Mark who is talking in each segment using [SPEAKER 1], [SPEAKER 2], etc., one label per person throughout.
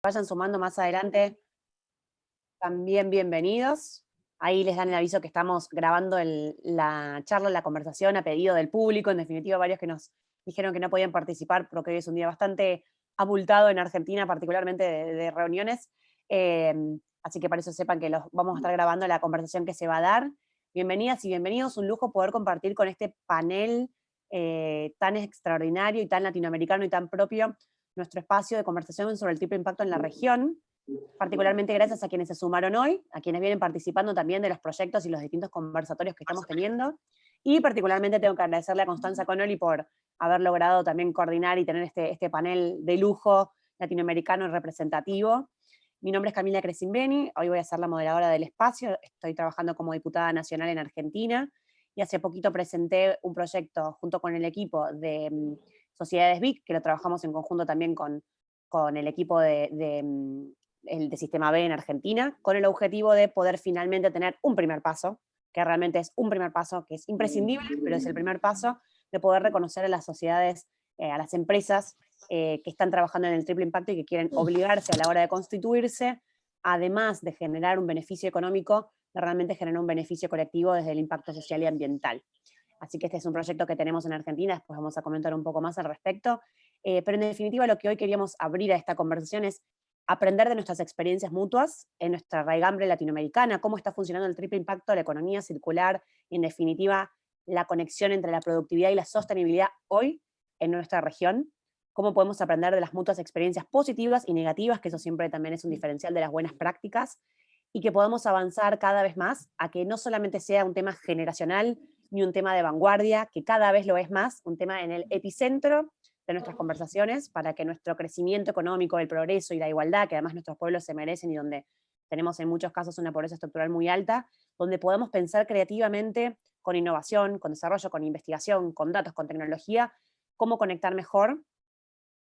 [SPEAKER 1] vayan sumando más adelante, también bienvenidos. Ahí les dan el aviso que estamos grabando la charla, la conversación a pedido del público. En definitiva, varios que nos dijeron que no podían participar porque hoy es un día bastante abultado en Argentina, particularmente de reuniones. Eh, Así que para eso sepan que los, vamos a estar grabando la conversación que se va a dar. Bienvenidas y bienvenidos. Un lujo poder compartir con este panel tan extraordinario y tan latinoamericano y tan propio nuestro espacio de conversación sobre el triple impacto en la región. Particularmente gracias a quienes se sumaron hoy, a quienes vienen participando también de los proyectos y los distintos conversatorios que estamos teniendo. Y particularmente tengo que agradecerle a Constanza Conoli por haber logrado también coordinar y tener este panel de lujo latinoamericano y representativo. Mi nombre es Camila Crescimbeni, hoy voy a ser la moderadora del espacio, estoy trabajando como diputada nacional en Argentina y hace poquito presenté un proyecto junto con el equipo de Sociedades BIC, que lo trabajamos en conjunto también con el equipo de Sistema B en Argentina, con el objetivo de poder finalmente tener un primer paso, que realmente es un primer paso que es imprescindible, pero es el primer paso de poder reconocer a las sociedades, a las empresas que están trabajando en el triple impacto y que quieren obligarse a la hora de constituirse, además de generar un beneficio económico, de realmente generar un beneficio colectivo desde el impacto social y ambiental. Así que este es un proyecto que tenemos en Argentina, después vamos a comentar un poco más al respecto. Pero en definitiva lo que hoy queríamos abrir a esta conversación es aprender de nuestras experiencias mutuas en nuestra raigambre latinoamericana, cómo está funcionando el triple impacto de la economía circular y en definitiva la conexión entre la productividad y la sostenibilidad hoy en nuestra región, cómo podemos aprender de las mutuas experiencias positivas y negativas, que eso siempre también es un diferencial de las buenas prácticas, y que podamos avanzar cada vez más a que no solamente sea un tema generacional ni un tema de vanguardia, que cada vez lo es más, un tema en el epicentro de nuestras conversaciones para que nuestro crecimiento económico, el progreso y la igualdad, que además nuestros pueblos se merecen y donde tenemos en muchos casos una pobreza estructural muy alta, donde podamos pensar creativamente con innovación, con desarrollo, con investigación, con datos, con tecnología, cómo conectar mejor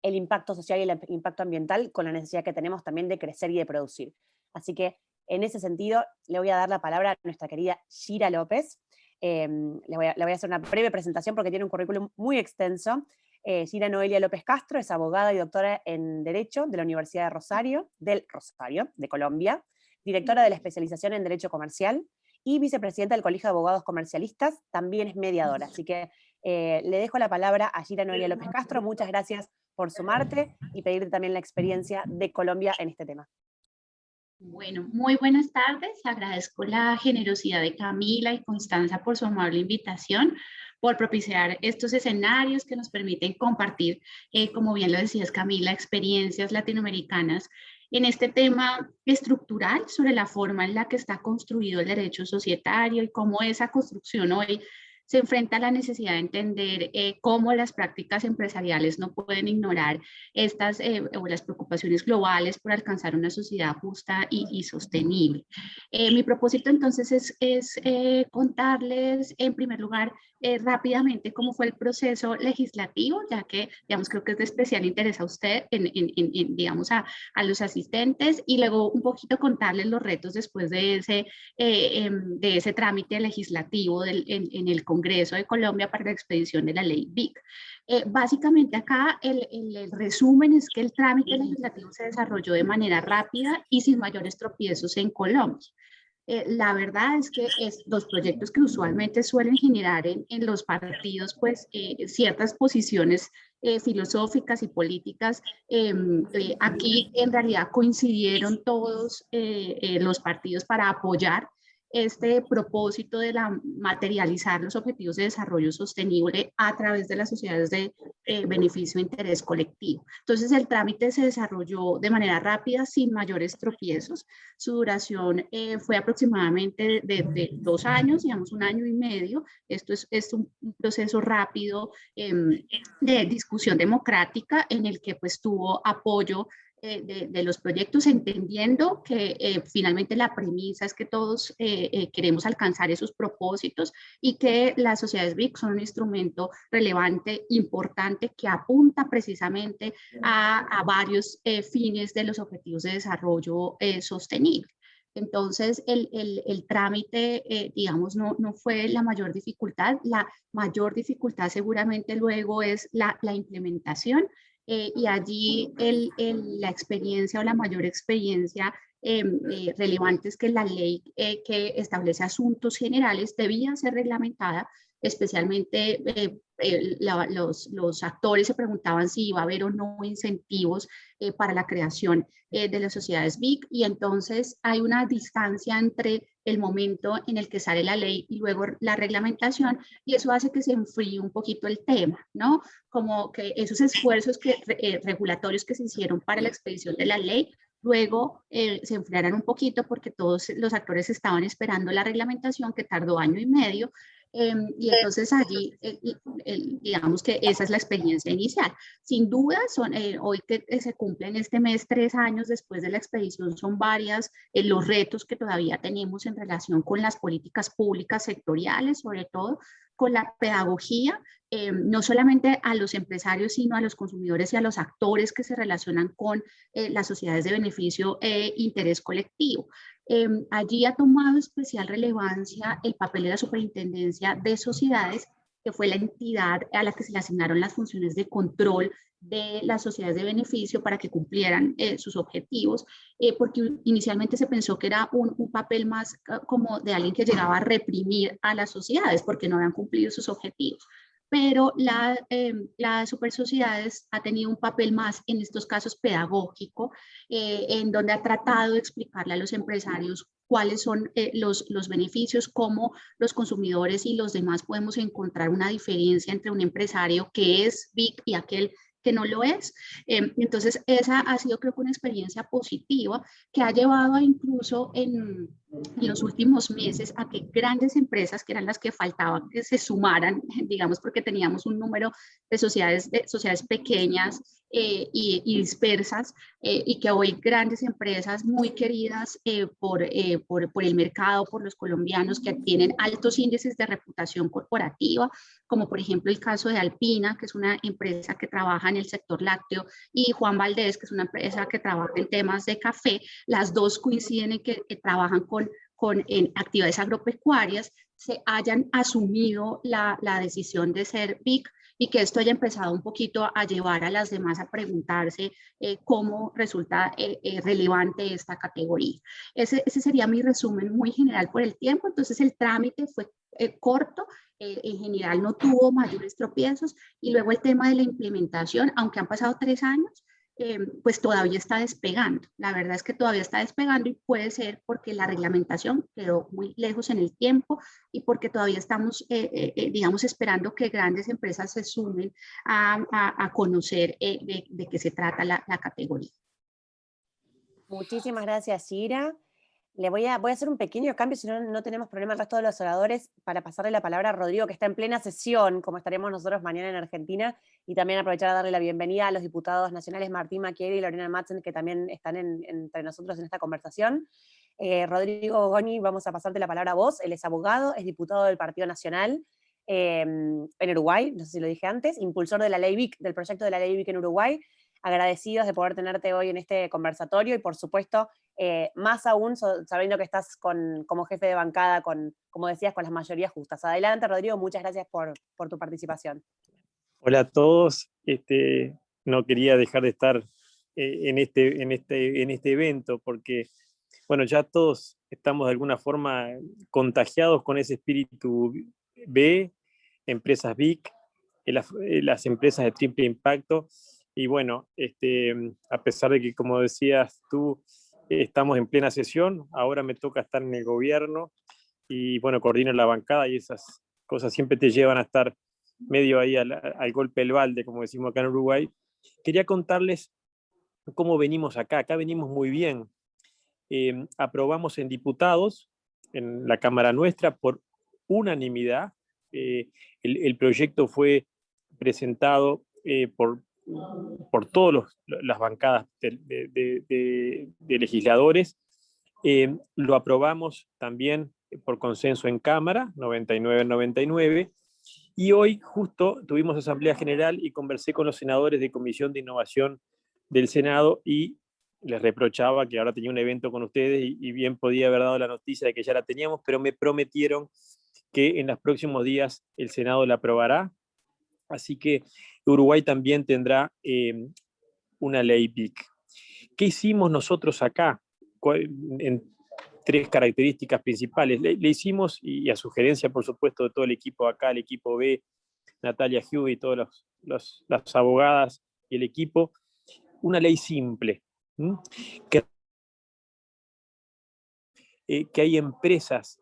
[SPEAKER 1] el impacto social y el impacto ambiental con la necesidad que tenemos también de crecer y de producir. Así que en ese sentido le voy a dar la palabra a nuestra querida Gira López. Le voy a hacer una breve presentación porque tiene un currículum muy extenso. Gira Noelia López Castro es abogada y doctora en Derecho de la Universidad de Rosario, de Colombia, directora de la especialización en Derecho Comercial y vicepresidenta del Colegio de Abogados Comercialistas, también es mediadora. Así que le dejo la palabra a Gira Noelia López Castro. Muchas gracias por sumarte y pedirte también la experiencia de Colombia en este tema.
[SPEAKER 2] Bueno, muy buenas tardes. Agradezco la generosidad de Camila y Constanza por su amable invitación, por propiciar estos escenarios que nos permiten compartir, como bien lo decías Camila, experiencias latinoamericanas en este tema estructural sobre la forma en la que está construido el derecho societario y cómo esa construcción hoy se enfrenta a la necesidad de entender cómo las prácticas empresariales no pueden ignorar estas o las preocupaciones globales por alcanzar una sociedad justa y sostenible. Mi propósito entonces es contarles en primer lugar rápidamente cómo fue el proceso legislativo, ya que digamos creo que es de especial interés a usted, digamos a los asistentes, y luego un poquito contarles los retos después de ese trámite legislativo en el Congreso de Colombia para la expedición de la ley BIC. Básicamente acá el resumen es que el trámite legislativo se desarrolló de manera rápida y sin mayores tropiezos en Colombia. La verdad es que los proyectos que usualmente suelen generar en los partidos, pues ciertas posiciones filosóficas y políticas, aquí en realidad coincidieron todos los partidos para apoyar este propósito de materializar los objetivos de desarrollo sostenible a través de las sociedades de beneficio e interés colectivo. Entonces el trámite se desarrolló de manera rápida, sin mayores tropiezos. Su duración fue aproximadamente de 2 años, digamos 1 año y medio. Esto es un proceso rápido de discusión democrática en el que pues tuvo apoyo de los proyectos, entendiendo que finalmente la premisa es que todos queremos alcanzar esos propósitos y que las sociedades BIC son un instrumento relevante, importante, que apunta precisamente a varios fines de los objetivos de desarrollo sostenible. Entonces, el trámite, digamos, no fue la mayor dificultad. La mayor dificultad seguramente luego es la implementación. y allí la experiencia o la mayor experiencia relevante es que la ley que establece asuntos generales debía ser reglamentada, especialmente los actores se preguntaban si iba a haber o no incentivos para la creación de las sociedades BIC, y entonces hay una distancia entre el momento en el que sale la ley y luego la reglamentación, y eso hace que se enfríe un poquito el tema, ¿no? Como que esos esfuerzos regulatorios que se hicieron para la expedición de la ley luego se enfriaran un poquito porque todos los actores estaban esperando la reglamentación, que tardó año y medio, y entonces allí, digamos que esa es la experiencia inicial. Sin duda, hoy que se cumplen este mes 3 años después de la expedición, son varias los retos que todavía tenemos en relación con las políticas públicas sectoriales, sobre todo con la pedagogía, no solamente a los empresarios, sino a los consumidores y a los actores que se relacionan con las sociedades de beneficio e interés colectivo. Allí ha tomado especial relevancia el papel de la Superintendencia de Sociedades, que fue la entidad a la que se le asignaron las funciones de control de las sociedades de beneficio para que cumplieran sus objetivos, porque inicialmente se pensó que era un papel más como de alguien que llegaba a reprimir a las sociedades porque no habían cumplido sus objetivos. Pero la Super Sociedades ha tenido un papel más en estos casos pedagógico, en donde ha tratado de explicarle a los empresarios cuáles son los beneficios, cómo los consumidores y los demás podemos encontrar una diferencia entre un empresario que es BIC y aquel que no lo es. Entonces, esa ha sido, creo que, una experiencia positiva que ha llevado incluso en los últimos meses a que grandes empresas, que eran las que faltaban que se sumaran, digamos, porque teníamos un número de sociedades pequeñas y dispersas, y que hoy grandes empresas muy queridas por el mercado, por los colombianos, que tienen altos índices de reputación corporativa, como por ejemplo el caso de Alpina, que es una empresa que trabaja en el sector lácteo, y Juan Valdez, que es una empresa que trabaja en temas de café. Las dos coinciden en que trabajan en actividades agropecuarias, se hayan asumido la decisión de ser BIC, y que esto haya empezado un poquito a llevar a las demás a preguntarse cómo resulta relevante esta categoría. Ese sería mi resumen muy general por el tiempo. Entonces el trámite fue corto, en general no tuvo mayores tropiezos, y luego el tema de la implementación, aunque han pasado 3 años, pues todavía está despegando. La verdad es que todavía está despegando, y puede ser porque la reglamentación quedó muy lejos en el tiempo y porque todavía estamos, digamos, esperando que grandes empresas se sumen a conocer de qué se trata la categoría.
[SPEAKER 1] Muchísimas gracias, Ira. Voy a hacer un pequeño cambio, si no, no tenemos problema el resto de los oradores, para pasarle la palabra a Rodrigo, que está en plena sesión, como estaremos nosotros mañana en Argentina, y también aprovechar a darle la bienvenida a los diputados nacionales Martín Macchieri y Lorena Madsen, que también están entre nosotros en esta conversación. Rodrigo Goñi, vamos a pasarte la palabra a vos. Él es abogado, es diputado del Partido Nacional en Uruguay, no sé si lo dije antes, impulsor de la ley BIC, del proyecto de la ley BIC en Uruguay. Agradecidos de poder tenerte hoy en este conversatorio, y por supuesto, más aún sabiendo que estás como jefe de bancada, como decías, con las mayorías justas. Adelante, Rodrigo, muchas gracias por tu participación.
[SPEAKER 3] Hola a todos. No quería dejar de estar en este evento porque, bueno, ya todos estamos de alguna forma contagiados con ese espíritu B, empresas BIC, las empresas de triple impacto. Y bueno, a pesar de que, como decías tú, estamos en plena sesión, ahora me toca estar en el gobierno y bueno, coordino la bancada, y esas cosas siempre te llevan a estar medio ahí al golpe del balde, como decimos acá en Uruguay. Quería contarles cómo venimos acá. Acá venimos muy bien. Aprobamos en diputados, en la Cámara nuestra, por unanimidad. El proyecto fue presentado por todas las bancadas de legisladores. Lo aprobamos también por consenso en Cámara, 99-99, y hoy justo tuvimos asamblea general y conversé con los senadores de Comisión de Innovación del Senado, y les reprochaba que ahora tenía un evento con ustedes y bien podía haber dado la noticia de que ya la teníamos, pero me prometieron que en los próximos días el Senado la aprobará. Así que Uruguay también tendrá una ley BIC. ¿Qué hicimos nosotros acá? En 3 características principales. Le hicimos, y a sugerencia, por supuesto, de todo el equipo acá, el equipo B, Natalia Hugh y todas las abogadas y el equipo, una ley simple, que hay empresas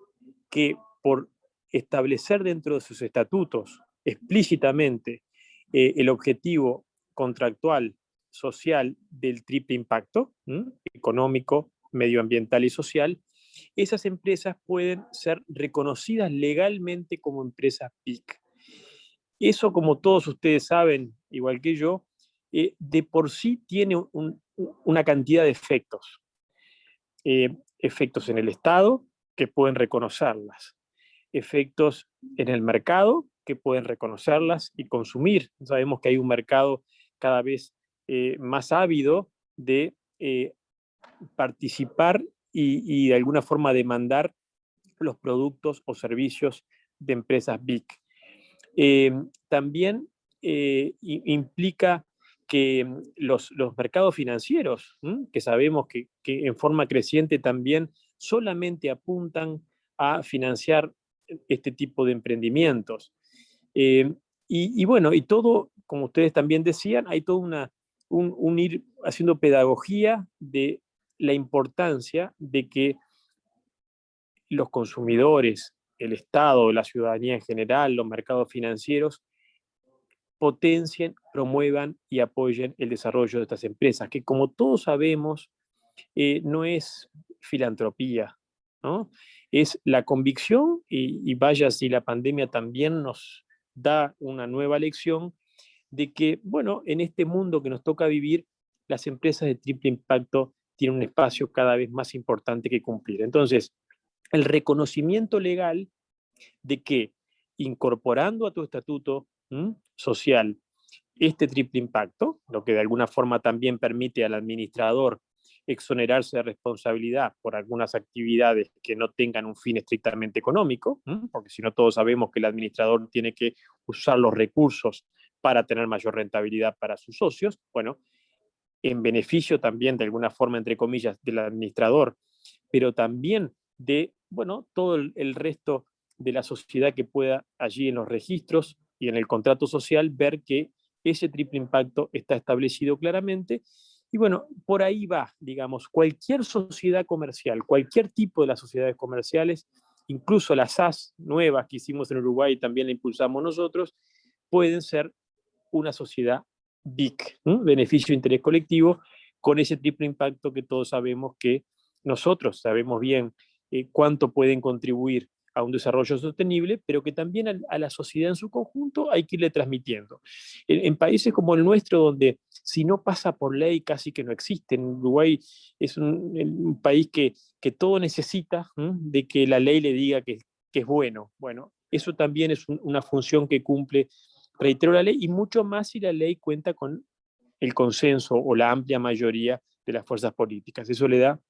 [SPEAKER 3] que por establecer dentro de sus estatutos explícitamente el objetivo contractual, social del triple impacto, económico, medioambiental y social, esas empresas pueden ser reconocidas legalmente como empresas PIC. Eso, como todos ustedes saben, igual que yo, de por sí tiene una cantidad de efectos. Efectos en el Estado, que pueden reconocerlas. Efectos en el mercado, que pueden reconocerlas y consumir. Sabemos que hay un mercado cada vez más ávido de participar y de alguna forma demandar los productos o servicios de empresas BIC. También implica que los mercados financieros, que sabemos que en forma creciente también solamente apuntan a financiar este tipo de emprendimientos. Y bueno, y todo, como ustedes también decían, hay todo un ir haciendo pedagogía de la importancia de que los consumidores, el Estado, la ciudadanía en general, los mercados financieros, potencien, promuevan y apoyen el desarrollo de estas empresas, que como todos sabemos, no es filantropía, ¿no? Es la convicción, y vaya si la pandemia también nos da una nueva lección, de que, bueno, en este mundo que nos toca vivir, las empresas de triple impacto tienen un espacio cada vez más importante que cumplir. Entonces, el reconocimiento legal de que incorporando a tu estatuto social este triple impacto, lo que de alguna forma también permite al administrador exonerarse de responsabilidad por algunas actividades que no tengan un fin estrictamente económico, porque si no todos sabemos que el administrador tiene que usar los recursos para tener mayor rentabilidad para sus socios, bueno, en beneficio también de alguna forma, entre comillas, del administrador, pero también de, bueno, todo el resto de la sociedad que pueda allí en los registros y en el contrato social ver que ese triple impacto está establecido claramente. Y bueno, por ahí va, digamos, cualquier sociedad comercial, cualquier tipo de las sociedades comerciales, incluso las SAS nuevas que hicimos en Uruguay y también la impulsamos nosotros, pueden ser una sociedad BIC, beneficio de interés colectivo, con ese triple impacto que todos sabemos que nosotros sabemos bien cuánto pueden contribuir a un desarrollo sostenible, pero que también a la sociedad en su conjunto hay que irle transmitiendo. En países como el nuestro, donde si no pasa por ley casi que no existe, en Uruguay es un país que todo necesita de que la ley le diga que es bueno. Bueno, eso también es una función que cumple, reitero, la ley, y mucho más si la ley cuenta con el consenso o la amplia mayoría de las fuerzas políticas. Eso le da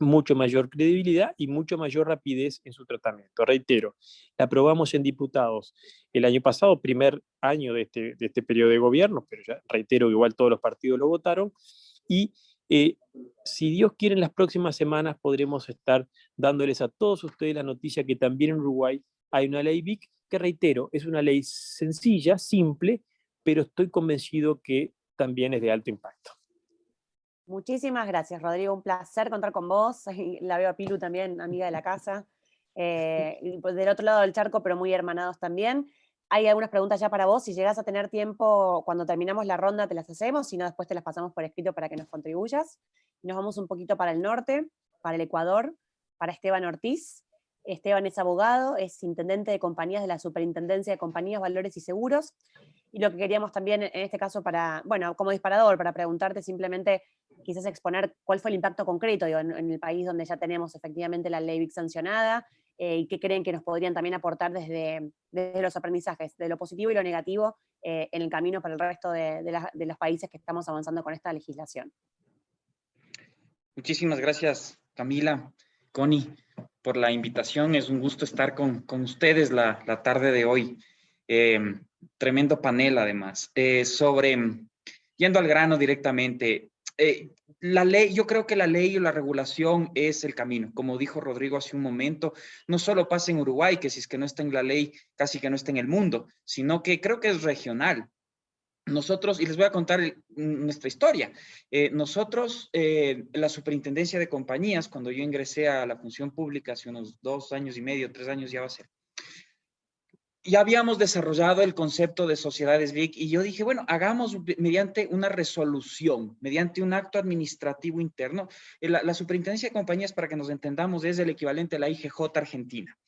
[SPEAKER 3] mucho mayor credibilidad y mucho mayor rapidez en su tratamiento. Reitero, la aprobamos en diputados el año pasado, primer año de este periodo de gobierno, pero ya reitero que igual todos los partidos lo votaron, y si Dios quiere en las próximas semanas podremos estar dándoles a todos ustedes la noticia que también en Uruguay hay una ley BIC que, reitero, es una ley sencilla, simple, pero estoy convencido que también es de alto impacto.
[SPEAKER 1] Muchísimas gracias, Rodrigo. Un placer contar con vos. La veo a Pilu también, amiga de la casa. Y pues del otro lado del charco, pero muy hermanados también. Hay algunas preguntas ya para vos. Si llegás a tener tiempo, cuando terminamos la ronda te las hacemos, si no después te las pasamos por escrito para que nos contribuyas. Nos vamos un poquito para el norte, para el Ecuador, para Esteban Ortiz. Esteban es abogado, es intendente de compañías de la Superintendencia de Compañías, Valores y Seguros. Y lo que queríamos también en este caso bueno, como disparador, para preguntarte simplemente, quizás exponer cuál fue el impacto concreto digo, en el país donde ya tenemos efectivamente la ley BIC sancionada, y qué creen que nos podrían también aportar desde los aprendizajes, de lo positivo y lo negativo, en el camino para el resto de los países que estamos avanzando con esta legislación.
[SPEAKER 4] Muchísimas gracias, Camila, Connie, por la invitación. Es un gusto estar con ustedes la tarde de hoy. tremendo panel además. Yendo al grano directamente, la ley, yo creo que la ley o la regulación es el camino. Como dijo Rodrigo hace un momento, no solo pasa en Uruguay, que si es que no está en la ley, casi que no está en el mundo, sino que creo que es regional. Nosotros, y les voy a contar nuestra historia, nosotros, la superintendencia de compañías, cuando yo ingresé a la función pública hace unos 2 años y medio, 3 años ya va a ser, ya habíamos desarrollado el concepto de sociedades BIC y yo dije, bueno, hagamos mediante una resolución, mediante un acto administrativo interno. La superintendencia de compañías, para que nos entendamos, es el equivalente a la IGJ Argentina,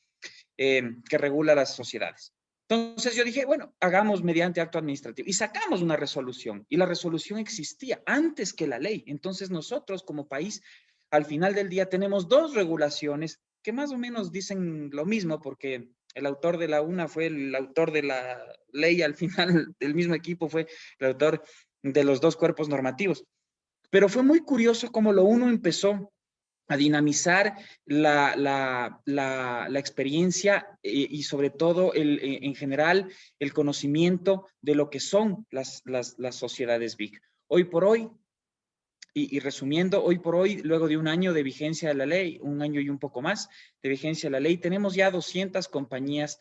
[SPEAKER 4] que regula las sociedades. Entonces yo dije, bueno, hagamos mediante acto administrativo y sacamos una resolución y la resolución existía antes que la ley. Entonces nosotros como país, al final del día, tenemos 2 regulaciones que más o menos dicen lo mismo porque el autor de la una fue el autor de la ley, al final del mismo equipo fue el autor de los 2 cuerpos normativos. Pero fue muy curioso cómo lo uno empezó a dinamizar la experiencia y sobre todo en general el conocimiento de lo que son las sociedades BIC. Hoy por hoy, y resumiendo, hoy por hoy, luego de un año de vigencia de la ley, un año y un poco más de vigencia de la ley, tenemos ya 200 compañías,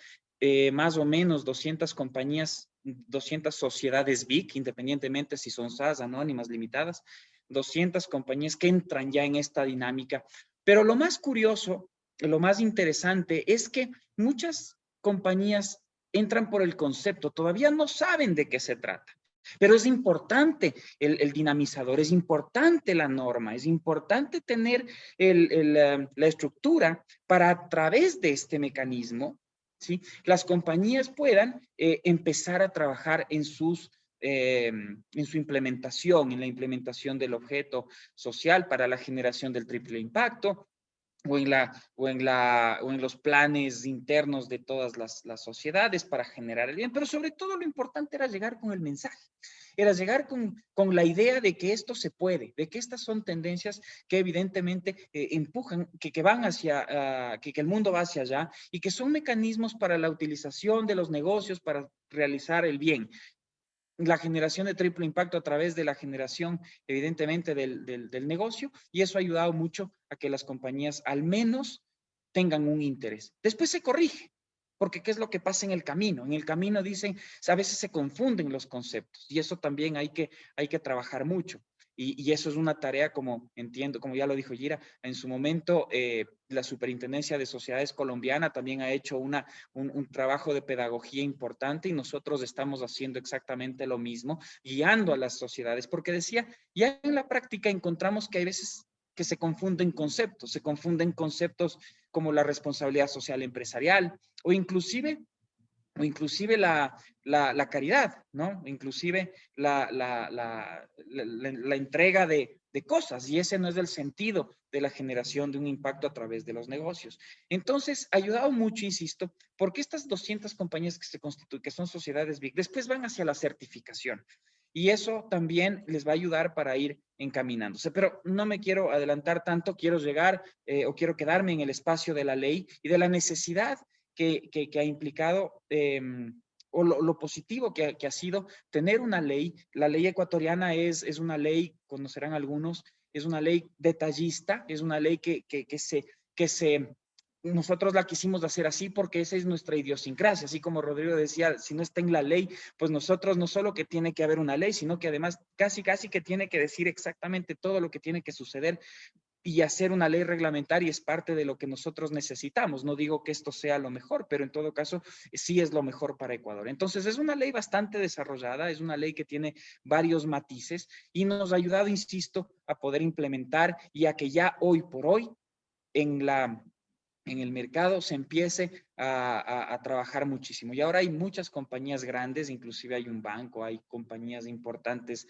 [SPEAKER 4] más o menos 200 compañías, 200 sociedades BIC, independientemente si son SAS, anónimas, limitadas, 200 compañías que entran ya en esta dinámica. Pero lo más curioso, lo más interesante es que muchas compañías entran por el concepto, todavía no saben de qué se trata. Pero es importante el dinamizador, es importante la norma, es importante tener la estructura para a través de este mecanismo, ¿sí?, las compañías puedan empezar a trabajar en su implementación, en la implementación del objeto social para la generación del triple impacto, o en los planes internos de todas las sociedades para generar el bien. Pero sobre todo lo importante era llegar con el mensaje, era llegar con la idea de que esto se puede, de que estas son tendencias que evidentemente empujan, que van hacia, que el mundo va hacia allá y que son mecanismos para la utilización de los negocios para realizar el bien. La generación de triple impacto a través de la generación, evidentemente, del negocio, y eso ha ayudado mucho a que las compañías al menos tengan un interés. Después se corrige, porque ¿qué es lo que pasa en el camino? En el camino dicen, a veces se confunden los conceptos, y eso también hay que trabajar mucho. Y eso es una tarea, como entiendo, como ya lo dijo Gira, en su momento la Superintendencia de Sociedades Colombiana también ha hecho un trabajo de pedagogía importante y nosotros estamos haciendo exactamente lo mismo, guiando a las sociedades, porque decía, ya en la práctica encontramos que hay veces que se confunden conceptos como la responsabilidad social empresarial o inclusive la caridad, ¿no? Inclusive la entrega de cosas, y ese no es el sentido de la generación de un impacto a través de los negocios. Entonces, ha ayudado mucho, insisto, porque estas 200 compañías que se constituyen, que son sociedades BIC, después van hacia la certificación. Y eso también les va a ayudar para ir encaminándose. Pero no me quiero adelantar tanto, quiero llegar o quiero quedarme en el espacio de la ley y de la necesidad que ha implicado o lo positivo que ha sido tener una ley. La ley ecuatoriana es una ley, conocerán algunos, es una ley detallista, es una ley nosotros la quisimos hacer así porque esa es nuestra idiosincrasia, así como Rodrigo decía, si no está en la ley, pues nosotros no solo que tiene que haber una ley, sino que además casi que tiene que decir exactamente todo lo que tiene que suceder y hacer una ley reglamentaria es parte de lo que nosotros necesitamos. No digo que esto sea lo mejor, pero en todo caso sí es lo mejor para Ecuador. Entonces es una ley bastante desarrollada, es una ley que tiene varios matices y nos ha ayudado, insisto, a poder implementar y a que ya hoy por hoy en el mercado se empiece a trabajar muchísimo. Y ahora hay muchas compañías grandes, inclusive hay un banco, hay compañías importantes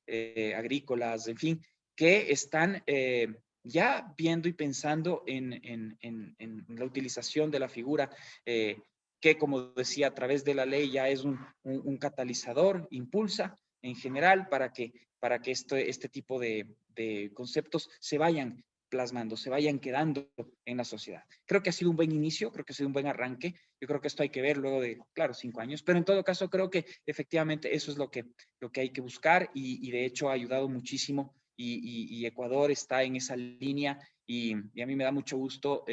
[SPEAKER 4] agrícolas, en fin, que están ya viendo y pensando en la utilización de la figura que, como decía, a través de la ley ya es un catalizador, impulsa en general para que este tipo de conceptos se vayan plasmando, se vayan quedando en la sociedad. Creo que ha sido un buen inicio, creo que ha sido un buen arranque. Yo creo que esto hay que ver luego de, claro, 5 años, pero en todo caso creo que efectivamente eso es lo que hay que buscar y de hecho ha ayudado muchísimo y Ecuador está en esa línea y a mí me da mucho gusto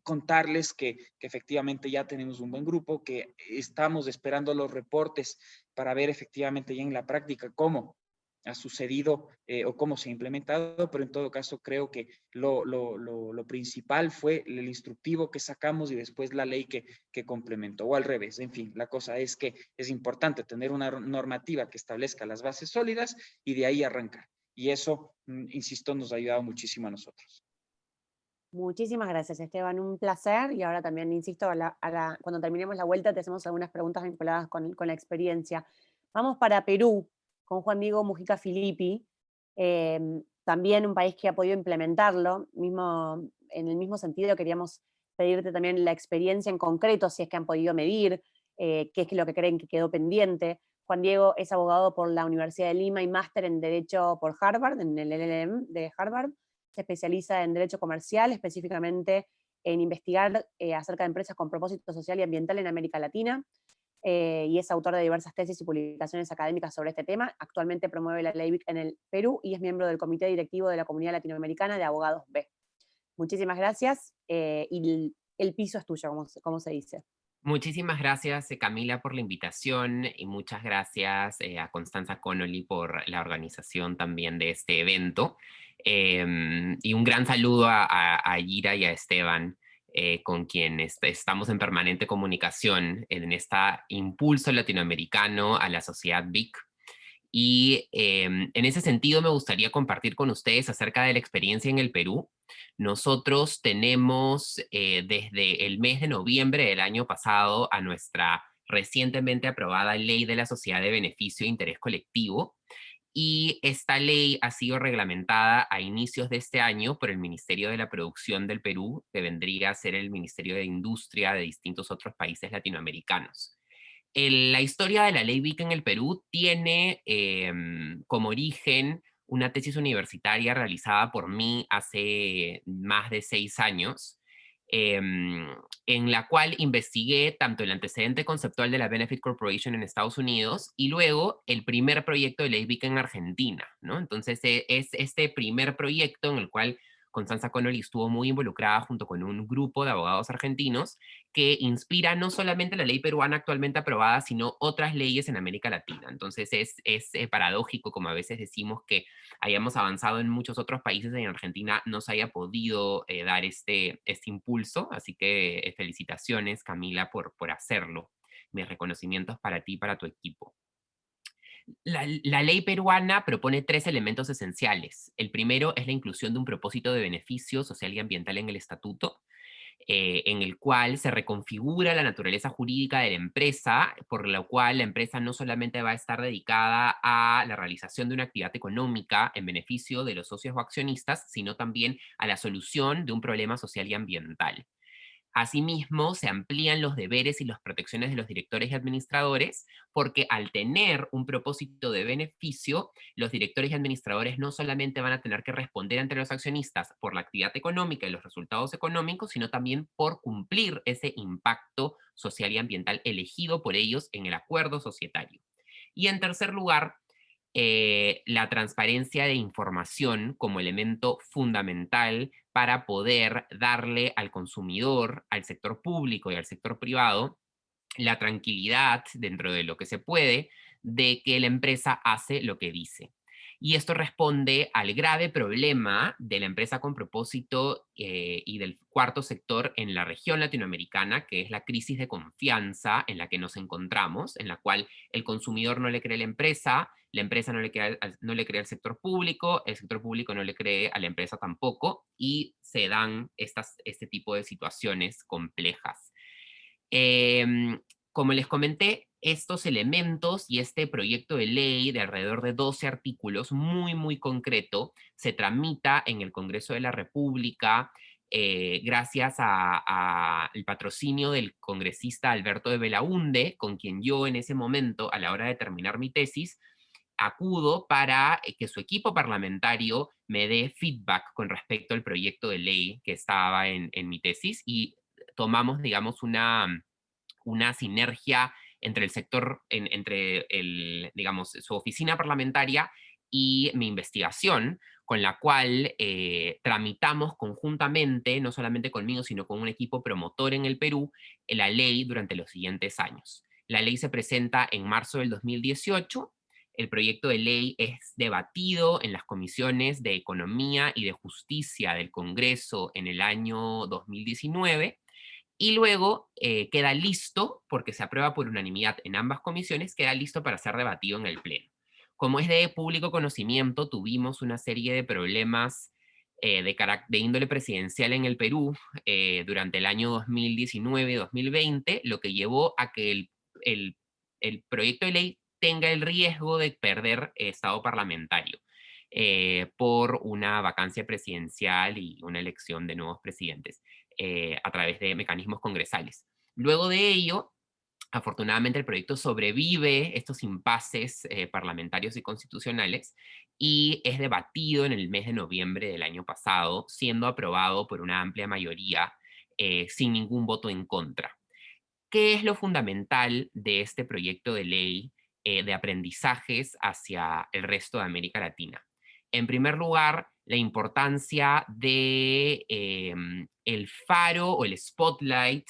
[SPEAKER 4] contarles que efectivamente ya tenemos un buen grupo, que estamos esperando los reportes para ver efectivamente ya en la práctica cómo ha sucedido o cómo se ha implementado, pero en todo caso creo que lo principal fue el instructivo que sacamos y después la ley que complementó, o al revés. En fin, la cosa es que es importante tener una normativa que establezca las bases sólidas y de ahí arrancar. Y eso, insisto, nos ha ayudado muchísimo a nosotros.
[SPEAKER 1] Muchísimas gracias, Esteban. Un placer. Y ahora también, insisto, cuando terminemos la vuelta te hacemos algunas preguntas vinculadas con la experiencia. Vamos para Perú, con Juan Diego Mujica Filippi. También un país que ha podido implementarlo. En el mismo sentido, queríamos pedirte también la experiencia en concreto, si es que han podido medir, qué es lo que creen que quedó pendiente. Juan Diego es abogado por la Universidad de Lima y máster en Derecho por Harvard, en el LLM de Harvard. Se especializa en Derecho Comercial, específicamente en investigar acerca de empresas con propósito social y ambiental en América Latina, y es autor de diversas tesis y publicaciones académicas sobre este tema. Actualmente promueve la ley BIC en el Perú y es miembro del Comité Directivo de la Comunidad Latinoamericana de Abogados B. Muchísimas gracias, y el piso es tuyo, como se dice.
[SPEAKER 5] Muchísimas gracias, Camila, por la invitación y muchas gracias a Constanza Connolly por la organización también de este evento. Y un gran saludo a Gira y a Esteban, con quien estamos en permanente comunicación en este impulso latinoamericano a la sociedad BIC. Y en ese sentido me gustaría compartir con ustedes acerca de la experiencia en el Perú. Nosotros tenemos desde el mes de noviembre del año pasado a nuestra recientemente aprobada Ley de la Sociedad de Beneficio e Interés Colectivo, y esta ley ha sido reglamentada a inicios de este año por el Ministerio de la Producción del Perú, que vendría a ser el Ministerio de Industria de distintos otros países latinoamericanos. La historia de la ley BIC en el Perú tiene como origen una tesis universitaria realizada por mí hace más de 6 años, en la cual investigué tanto el antecedente conceptual de la Benefit Corporation en Estados Unidos y luego el primer proyecto de ley BIC en Argentina, ¿no? Entonces es este primer proyecto en el cual Constanza Connolly estuvo muy involucrada junto con un grupo de abogados argentinos que inspira no solamente la ley peruana actualmente aprobada, sino otras leyes en América Latina. Entonces es paradójico, como a veces decimos, que hayamos avanzado en muchos otros países y en Argentina no se haya podido dar este impulso. Así que felicitaciones, Camila, por hacerlo. Mis reconocimientos para ti y para tu equipo. La ley peruana propone 3 elementos esenciales. El primero es la inclusión de un propósito de beneficio social y ambiental en el estatuto, en el cual se reconfigura la naturaleza jurídica de la empresa, por lo cual la empresa no solamente va a estar dedicada a la realización de una actividad económica en beneficio de los socios o accionistas, sino también a la solución de un problema social y ambiental. Asimismo, se amplían los deberes y las protecciones de los directores y administradores, porque al tener un propósito de beneficio, los directores y administradores no solamente van a tener que responder ante los accionistas por la actividad económica y los resultados económicos, sino también por cumplir ese impacto social y ambiental elegido por ellos en el acuerdo societario. Y en tercer lugar, la transparencia de información como elemento fundamental para poder darle al consumidor, al sector público y al sector privado la tranquilidad, dentro de lo que se puede, de que la empresa hace lo que dice. Y esto responde al grave problema de la empresa con propósito y del cuarto sector en la región latinoamericana, que es la crisis de confianza en la que nos encontramos, en la cual el consumidor no le cree a la empresa no le cree al sector público, el sector público no le cree a la empresa tampoco, y se dan este tipo de situaciones complejas. Como les comenté, estos elementos y este proyecto de ley de alrededor de 12 artículos muy concreto se tramita en el Congreso de la República gracias al patrocinio del congresista Alberto de Belaunde, con quien yo en ese momento, a la hora de terminar mi tesis, acudo para que su equipo parlamentario me dé feedback con respecto al proyecto de ley que estaba en mi tesis, y tomamos, digamos, una sinergia entre el sector, digamos, su oficina parlamentaria y mi investigación, con la cual tramitamos conjuntamente, no solamente conmigo, sino con un equipo promotor en el Perú, la ley durante los siguientes años. La ley se presenta en marzo del 2018, el proyecto de ley es debatido en las comisiones de Economía y de Justicia del Congreso en el año 2019, y luego queda listo, porque se aprueba por unanimidad en ambas comisiones, queda listo para ser debatido en el Pleno. Como es de público conocimiento, tuvimos una serie de problemas de índole presidencial en el Perú durante el año 2019-2020, lo que llevó a que el proyecto de ley tenga el riesgo de perder estado parlamentario por una vacancia presidencial y una elección de nuevos presidentes a través de mecanismos congresales. Luego de ello, afortunadamente el proyecto sobrevive estos impases parlamentarios y constitucionales y es debatido en el mes de noviembre del año pasado, siendo aprobado por una amplia mayoría sin ningún voto en contra. ¿Qué es lo fundamental de este proyecto de ley de aprendizajes hacia el resto de América Latina? En primer lugar, la importancia de el faro o el spotlight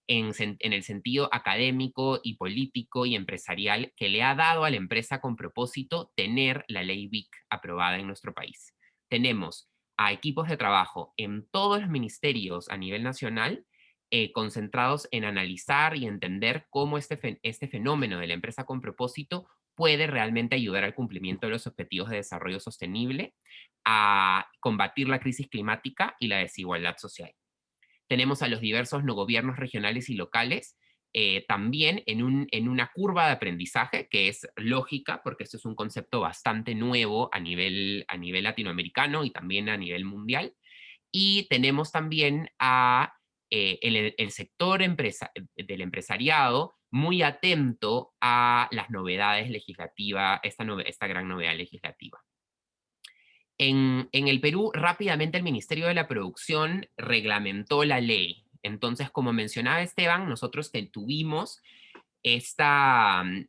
[SPEAKER 5] en el sentido académico y político y empresarial que le ha dado a la empresa con propósito tener la ley BIC aprobada en nuestro país. Tenemos a equipos de trabajo en todos los ministerios a nivel nacional concentrados en analizar y entender cómo este fenómeno de la empresa con propósito puede realmente ayudar al cumplimiento de los objetivos de desarrollo sostenible, a combatir la crisis climática y la desigualdad social. Tenemos a los diversos no gobiernos regionales y locales también en una curva de aprendizaje que es lógica, porque esto es un concepto bastante nuevo a nivel latinoamericano y también a nivel mundial. Y tenemos también a el sector del empresariado muy atento a las novedades legislativas, esta gran novedad legislativa. En el Perú, rápidamente el Ministerio de la Producción reglamentó la ley. Entonces, como mencionaba Esteban, nosotros tuvimos este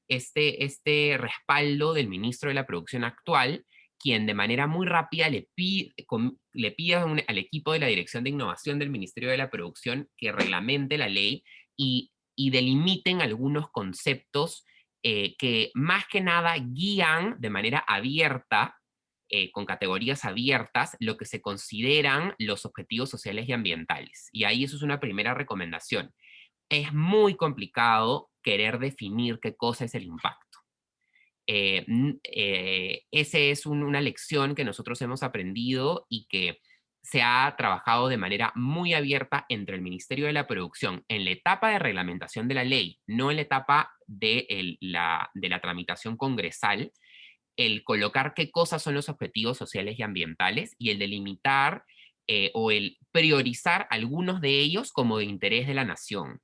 [SPEAKER 5] respaldo del ministro de la Producción actual, quien de manera muy rápida le pide al equipo de la Dirección de Innovación del Ministerio de la Producción que reglamente la ley y delimiten algunos conceptos que más que nada guían de manera abierta, con categorías abiertas, lo que se consideran los objetivos sociales y ambientales. Y ahí eso es una primera recomendación. Es muy complicado querer definir qué cosa es el impacto. Esa es una lección que nosotros hemos aprendido y que se ha trabajado de manera muy abierta entre el Ministerio de la Producción en la etapa de reglamentación de la ley, no en la etapa de la tramitación congresal, el colocar qué cosas son los objetivos sociales y ambientales y el delimitar o el priorizar algunos de ellos como de interés de la nación.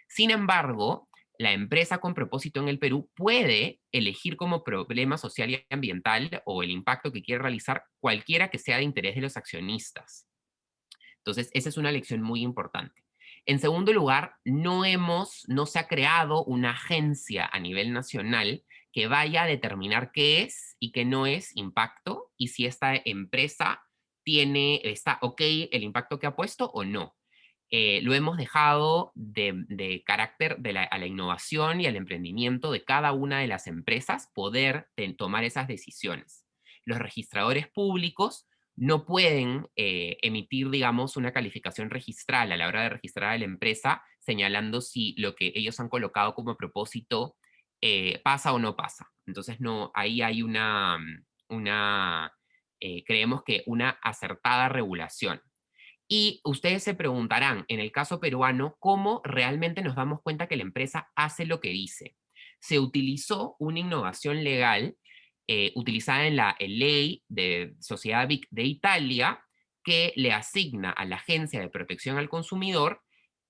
[SPEAKER 5] Sin embargo, la empresa con propósito en el Perú puede elegir como problema social y ambiental o el impacto que quiere realizar cualquiera que sea de interés de los accionistas. Entonces, esa es una lección muy importante. En segundo lugar, no se ha creado una agencia a nivel nacional que vaya a determinar qué es y qué no es impacto y si esta empresa está ok el impacto que ha puesto o no. Lo hemos dejado de carácter a la innovación y al emprendimiento de cada una de las empresas poder tomar esas decisiones. Los registradores públicos no pueden emitir, digamos, una calificación registral a la hora de registrar a la empresa señalando si lo que ellos han colocado como propósito pasa o no pasa. Entonces, ahí hay creemos que una acertada regulación. Y ustedes se preguntarán, en el caso peruano, ¿cómo realmente nos damos cuenta que la empresa hace lo que dice? Se utilizó una innovación legal utilizada en la ley de Sociedad BIC de Italia, que le asigna a la Agencia de Protección al Consumidor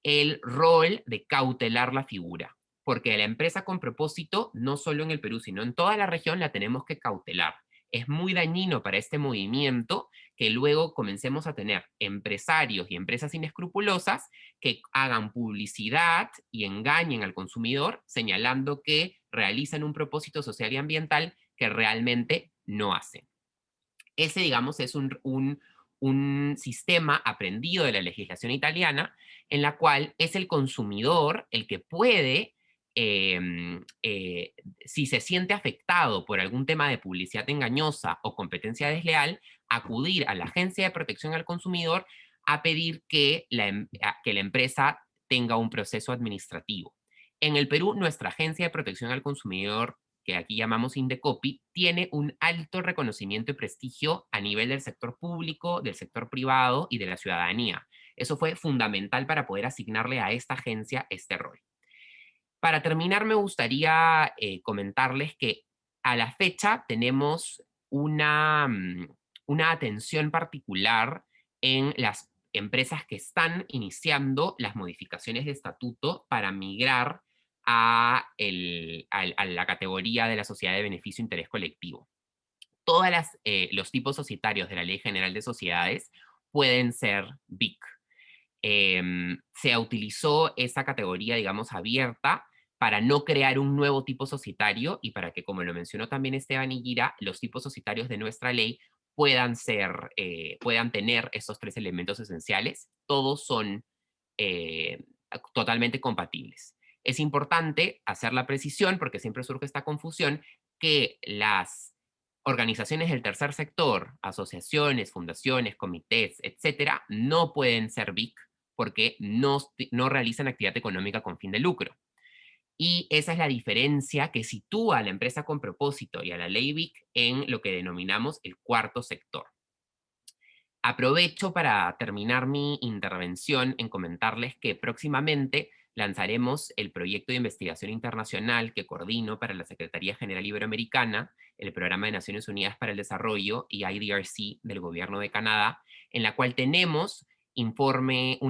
[SPEAKER 5] el rol de cautelar la figura. porque la empresa con propósito, no solo en el Perú, sino en toda la región, la tenemos que cautelar. Es muy dañino para este movimiento que luego comencemos a tener empresarios y empresas inescrupulosas que hagan publicidad y engañen al consumidor señalando que realizan un propósito social y ambiental que realmente no hacen. Ese, digamos, es un sistema aprendido de la legislación italiana en la cual es el consumidor el que puede, si se siente afectado por algún tema de publicidad engañosa o competencia desleal, acudir a la Agencia de Protección al Consumidor a pedir que la empresa tenga un proceso administrativo. En el Perú, nuestra Agencia de Protección al Consumidor, que aquí llamamos Indecopi, tiene un alto reconocimiento y prestigio a nivel del sector público, del sector privado y de la ciudadanía. Eso fue fundamental para poder asignarle a esta agencia este rol. Para terminar, me gustaría comentarles que a la fecha tenemos una atención particular en las empresas que están iniciando las modificaciones de estatuto para migrar a la categoría de la sociedad de beneficio e interés colectivo. Todos los tipos societarios de la Ley General de Sociedades pueden ser BIC. Se utilizó esa categoría, digamos, abierta para no crear un nuevo tipo societario y para que, como lo mencionó también Esteban Higuira, los tipos societarios de nuestra ley puedan tener esos tres elementos esenciales. Todos son totalmente compatibles. Es importante hacer la precisión, porque siempre surge esta confusión, que las organizaciones del tercer sector, asociaciones, fundaciones, comités, etcétera, no pueden ser BIC porque no realizan actividad económica con fin de lucro. Y esa es la diferencia que sitúa a la empresa con propósito y a la ley BIC en lo que denominamos el cuarto sector. Aprovecho para terminar mi intervención en comentarles que próximamente lanzaremos el proyecto de investigación internacional que coordino para la Secretaría General Iberoamericana, el Programa de Naciones Unidas para el Desarrollo y IDRC del Gobierno de Canadá, en la cual tenemos un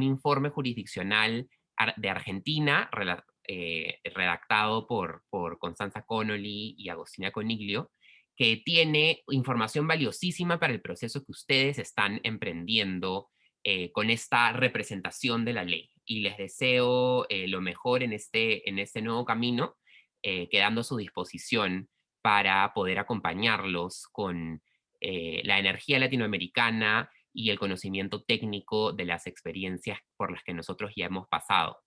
[SPEAKER 5] informe jurisdiccional de Argentina, redactado por Constanza Connolly y Agostina Coniglio, que tiene información valiosísima para el proceso que ustedes están emprendiendo con esta representación de la ley. Y les deseo lo mejor en este nuevo camino, quedando a su disposición para poder acompañarlos con la energía latinoamericana y el conocimiento técnico de las experiencias por las que nosotros ya hemos pasado.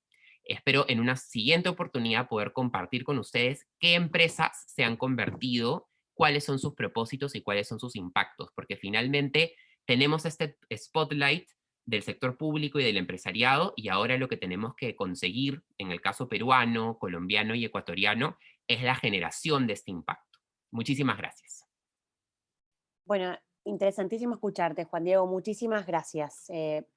[SPEAKER 5] Espero en una siguiente oportunidad poder compartir con ustedes qué empresas se han convertido, cuáles son sus propósitos y cuáles son sus impactos, porque finalmente tenemos este spotlight del sector público y del empresariado, y ahora lo que tenemos que conseguir en el caso peruano, colombiano y ecuatoriano es la generación de este impacto. Muchísimas gracias.
[SPEAKER 1] Bueno, interesantísimo escucharte, Juan Diego. Muchísimas gracias,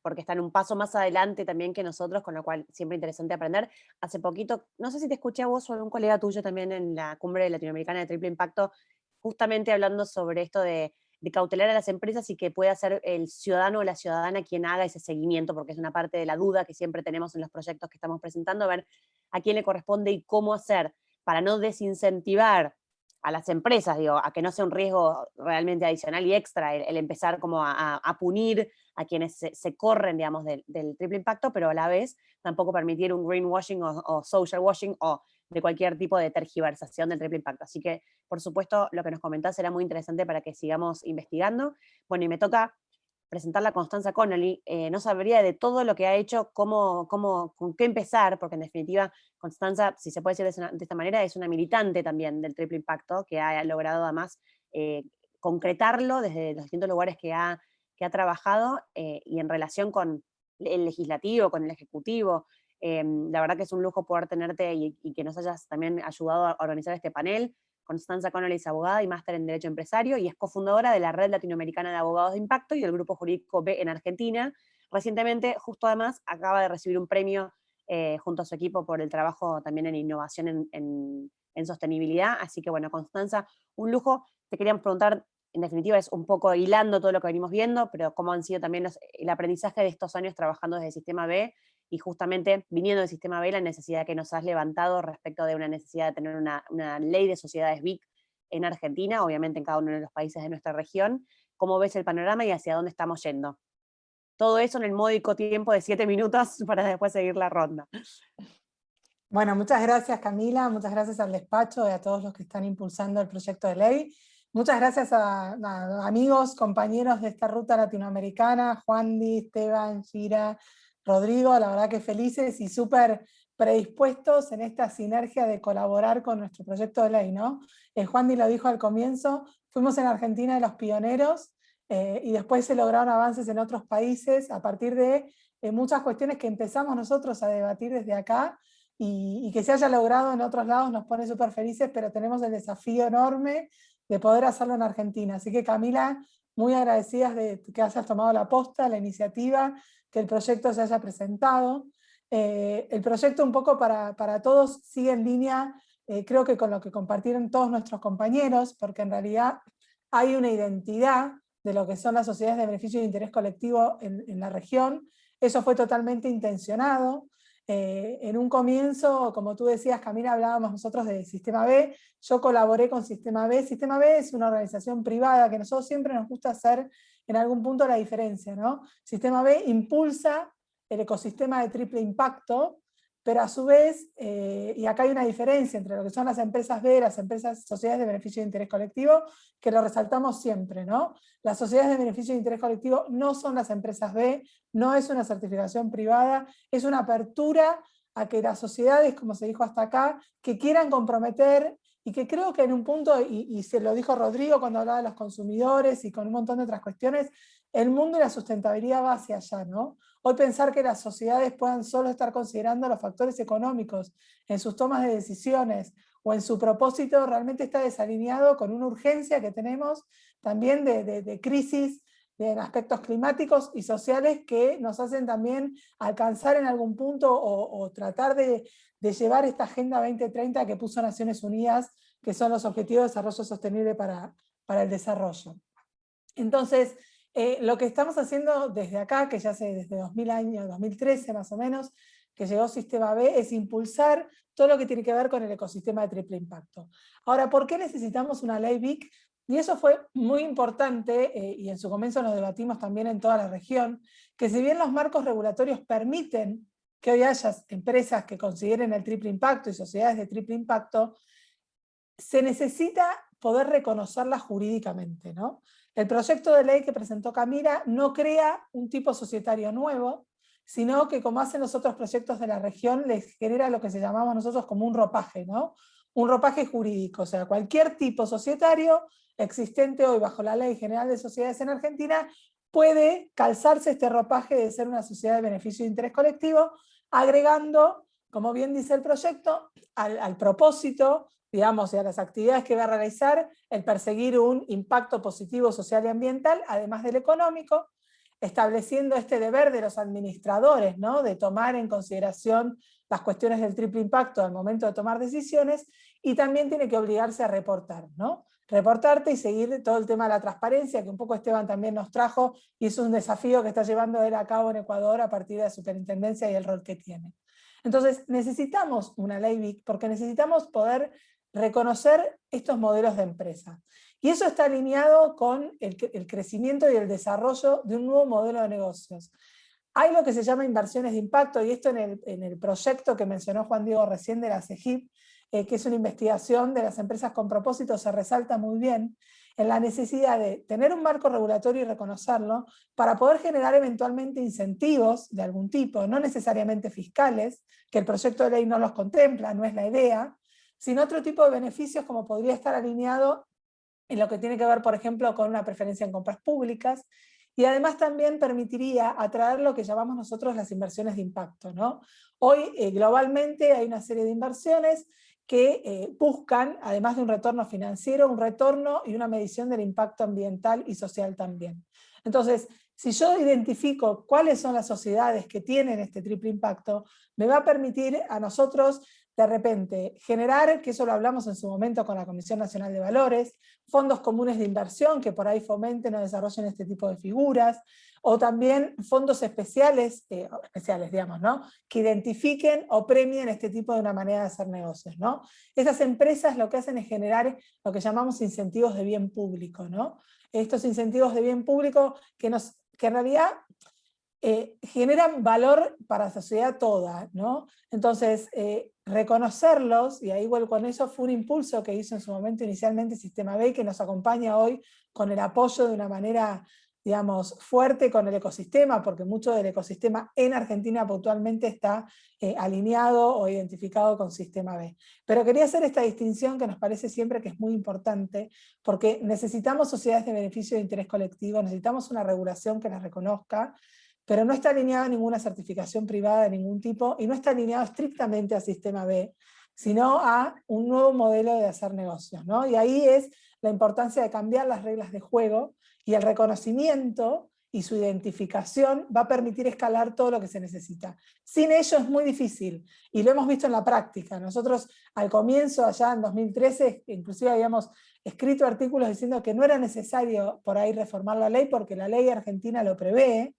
[SPEAKER 1] porque están un paso más adelante también que nosotros, con lo cual siempre interesante aprender. Hace poquito, no sé si te escuché a vos o a un colega tuyo también en la Cumbre Latinoamericana de Triple Impacto, justamente hablando sobre esto de cautelar a las empresas y que pueda ser el ciudadano o la ciudadana quien haga ese seguimiento, porque es una parte de la duda que siempre tenemos en los proyectos que estamos presentando, ver a quién le corresponde y cómo hacer para no desincentivar a las empresas, digo, a que no sea un riesgo realmente adicional y extra el empezar como a punir a quienes se corren, digamos, del triple impacto, pero a la vez tampoco permitir un greenwashing o social washing o de cualquier tipo de tergiversación del triple impacto. Así que, por supuesto, lo que nos comentás será muy interesante para que sigamos investigando. Bueno, y me toca presentarla a Constanza Connolly. No sabría de todo lo que ha hecho, con qué empezar, porque en definitiva Constanza, si se puede decir de esta manera, es una militante también del triple impacto, que ha logrado además concretarlo desde los distintos lugares que ha trabajado y en relación con el legislativo, con el ejecutivo. La verdad que es un lujo poder tenerte y que nos hayas también ayudado a organizar este panel. Constanza Connolly es abogada y máster en Derecho Empresario y es cofundadora de la Red Latinoamericana de Abogados de Impacto y del Grupo Jurídico B en Argentina. Recientemente, justo además, acaba de recibir un premio junto a su equipo por el trabajo también en innovación en sostenibilidad. Así que bueno, Constanza, un lujo. Te queríamos preguntar, en definitiva, es un poco hilando todo lo que venimos viendo, pero cómo han sido también el aprendizaje de estos años trabajando desde el Sistema B y justamente viniendo del sistema B, la necesidad que nos has levantado respecto de una necesidad de tener una ley de sociedades BIC en Argentina, obviamente en cada uno de los países de nuestra región. ¿Cómo ves el panorama y hacia dónde estamos yendo? Todo eso en el módico tiempo de 7 minutos para después seguir la ronda.
[SPEAKER 6] Bueno, muchas gracias Camila, muchas gracias al despacho y a todos los que están impulsando el proyecto de ley. Muchas gracias a amigos, compañeros de esta ruta latinoamericana, Juan Di, Esteban, Gira, Rodrigo, la verdad que felices y súper predispuestos en esta sinergia de colaborar con nuestro proyecto de ley, ¿no? Juan Di lo dijo al comienzo, fuimos en Argentina de los pioneros y después se lograron avances en otros países a partir de muchas cuestiones que empezamos nosotros a debatir desde acá y que se haya logrado en otros lados nos pone súper felices, pero tenemos el desafío enorme de poder hacerlo en Argentina. Así que Camila, muy agradecidas de que hayas tomado la posta, la iniciativa, que el proyecto se haya presentado. El proyecto un poco para todos sigue en línea, creo que con lo que compartieron todos nuestros compañeros, porque en realidad hay una identidad de lo que son las sociedades de beneficio de interés colectivo en la región. Eso fue totalmente intencionado. En un comienzo, como tú decías, Camila, hablábamos nosotros de Sistema B, yo colaboré con Sistema B. Sistema B es una organización privada que nosotros siempre nos gusta hacer en algún punto la diferencia, ¿no? Sistema B impulsa el ecosistema de triple impacto, pero a su vez, y acá hay una diferencia entre lo que son las empresas B, las empresas sociedades de beneficio de interés colectivo, que lo resaltamos siempre, ¿no? Las sociedades de beneficio de interés colectivo no son las empresas B, no es una certificación privada, es una apertura a que las sociedades, como se dijo hasta acá, que quieran comprometer, y que creo que en un punto, y se lo dijo Rodrigo cuando hablaba de los consumidores y con un montón de otras cuestiones, el mundo y la sustentabilidad va hacia allá, ¿no? Hoy pensar que las sociedades puedan solo estar considerando los factores económicos en sus tomas de decisiones o en su propósito realmente está desalineado con una urgencia que tenemos también de crisis en aspectos climáticos y sociales que nos hacen también alcanzar en algún punto o tratar de llevar esta Agenda 2030 que puso Naciones Unidas, que son los Objetivos de Desarrollo Sostenible para el Desarrollo. Entonces, lo que estamos haciendo desde acá, que ya hace desde 2013 más o menos, que llegó Sistema B, es impulsar todo lo que tiene que ver con el ecosistema de triple impacto. Ahora, ¿por qué necesitamos una ley BIC? Y eso fue muy importante, y en su comienzo nos debatimos también en toda la región, que si bien los marcos regulatorios permiten que hoy haya empresas que consideren el triple impacto y sociedades de triple impacto, se necesita poder reconocerlas jurídicamente, ¿no? El proyecto de ley que presentó Camila no crea un tipo societario nuevo, sino que como hacen los otros proyectos de la región, les genera lo que se llamamos nosotros como un ropaje, ¿no? Un ropaje jurídico, o sea, cualquier tipo societario existente hoy bajo la Ley General de Sociedades en Argentina puede calzarse este ropaje de ser una sociedad de beneficio de interés colectivo, agregando, como bien dice el proyecto, al propósito, digamos, y a las actividades que va a realizar, el perseguir un impacto positivo social y ambiental, además del económico, estableciendo este deber de los administradores, ¿no? De tomar en consideración las cuestiones del triple impacto al momento de tomar decisiones, y también tiene que obligarse a reportar, ¿no? Reportarte y seguir todo el tema de la transparencia, que un poco Esteban también nos trajo, y es un desafío que está llevando él a cabo en Ecuador a partir de la superintendencia y el rol que tiene. Entonces necesitamos una ley BIC porque necesitamos poder reconocer estos modelos de empresa. Y eso está alineado con el crecimiento y el desarrollo de un nuevo modelo de negocios. Hay lo que se llama inversiones de impacto, y esto en el proyecto que mencionó Juan Diego recién de la CEGIP, que es una investigación de las empresas con propósito, se resalta muy bien en la necesidad de tener un marco regulatorio y reconocerlo para poder generar eventualmente incentivos de algún tipo, no necesariamente fiscales, que el proyecto de ley no los contempla, no es la idea, sino otro tipo de beneficios como podría estar alineado en lo que tiene que ver, por ejemplo, con una preferencia en compras públicas, y además también permitiría atraer lo que llamamos nosotros las inversiones de impacto, ¿no? Hoy globalmente hay una serie de inversiones que buscan, además de un retorno financiero, un retorno y una medición del impacto ambiental y social también. Entonces, si yo identifico cuáles son las sociedades que tienen este triple impacto, me va a permitir a nosotros de repente generar, que eso lo hablamos en su momento con la Comisión Nacional de Valores, fondos comunes de inversión que por ahí fomenten o desarrollen este tipo de figuras, o también fondos especiales, digamos, ¿no? Que identifiquen o premien este tipo de una manera de hacer negocios, ¿no? Esas empresas lo que hacen es generar lo que llamamos incentivos de bien público, ¿no? Estos incentivos de bien público que en realidad generan valor para la sociedad toda, ¿no? Entonces, reconocerlos, y ahí vuelvo con eso, fue un impulso que hizo en su momento inicialmente Sistema B, que nos acompaña hoy con el apoyo de una manera, digamos, fuerte con el ecosistema, porque mucho del ecosistema en Argentina puntualmente está alineado o identificado con Sistema B. Pero quería hacer esta distinción que nos parece siempre que es muy importante, porque necesitamos sociedades de beneficio de interés colectivo, necesitamos una regulación que las reconozca, pero no está alineado a ninguna certificación privada de ningún tipo, y no está alineado estrictamente a Sistema B, sino a un nuevo modelo de hacer negocios, ¿no? Y ahí es la importancia de cambiar las reglas de juego, y el reconocimiento y su identificación va a permitir escalar todo lo que se necesita. Sin ello es muy difícil, y lo hemos visto en la práctica. Nosotros al comienzo, allá en 2013, inclusive habíamos escrito artículos diciendo que no era necesario por ahí reformar la ley, porque la ley argentina lo prevé,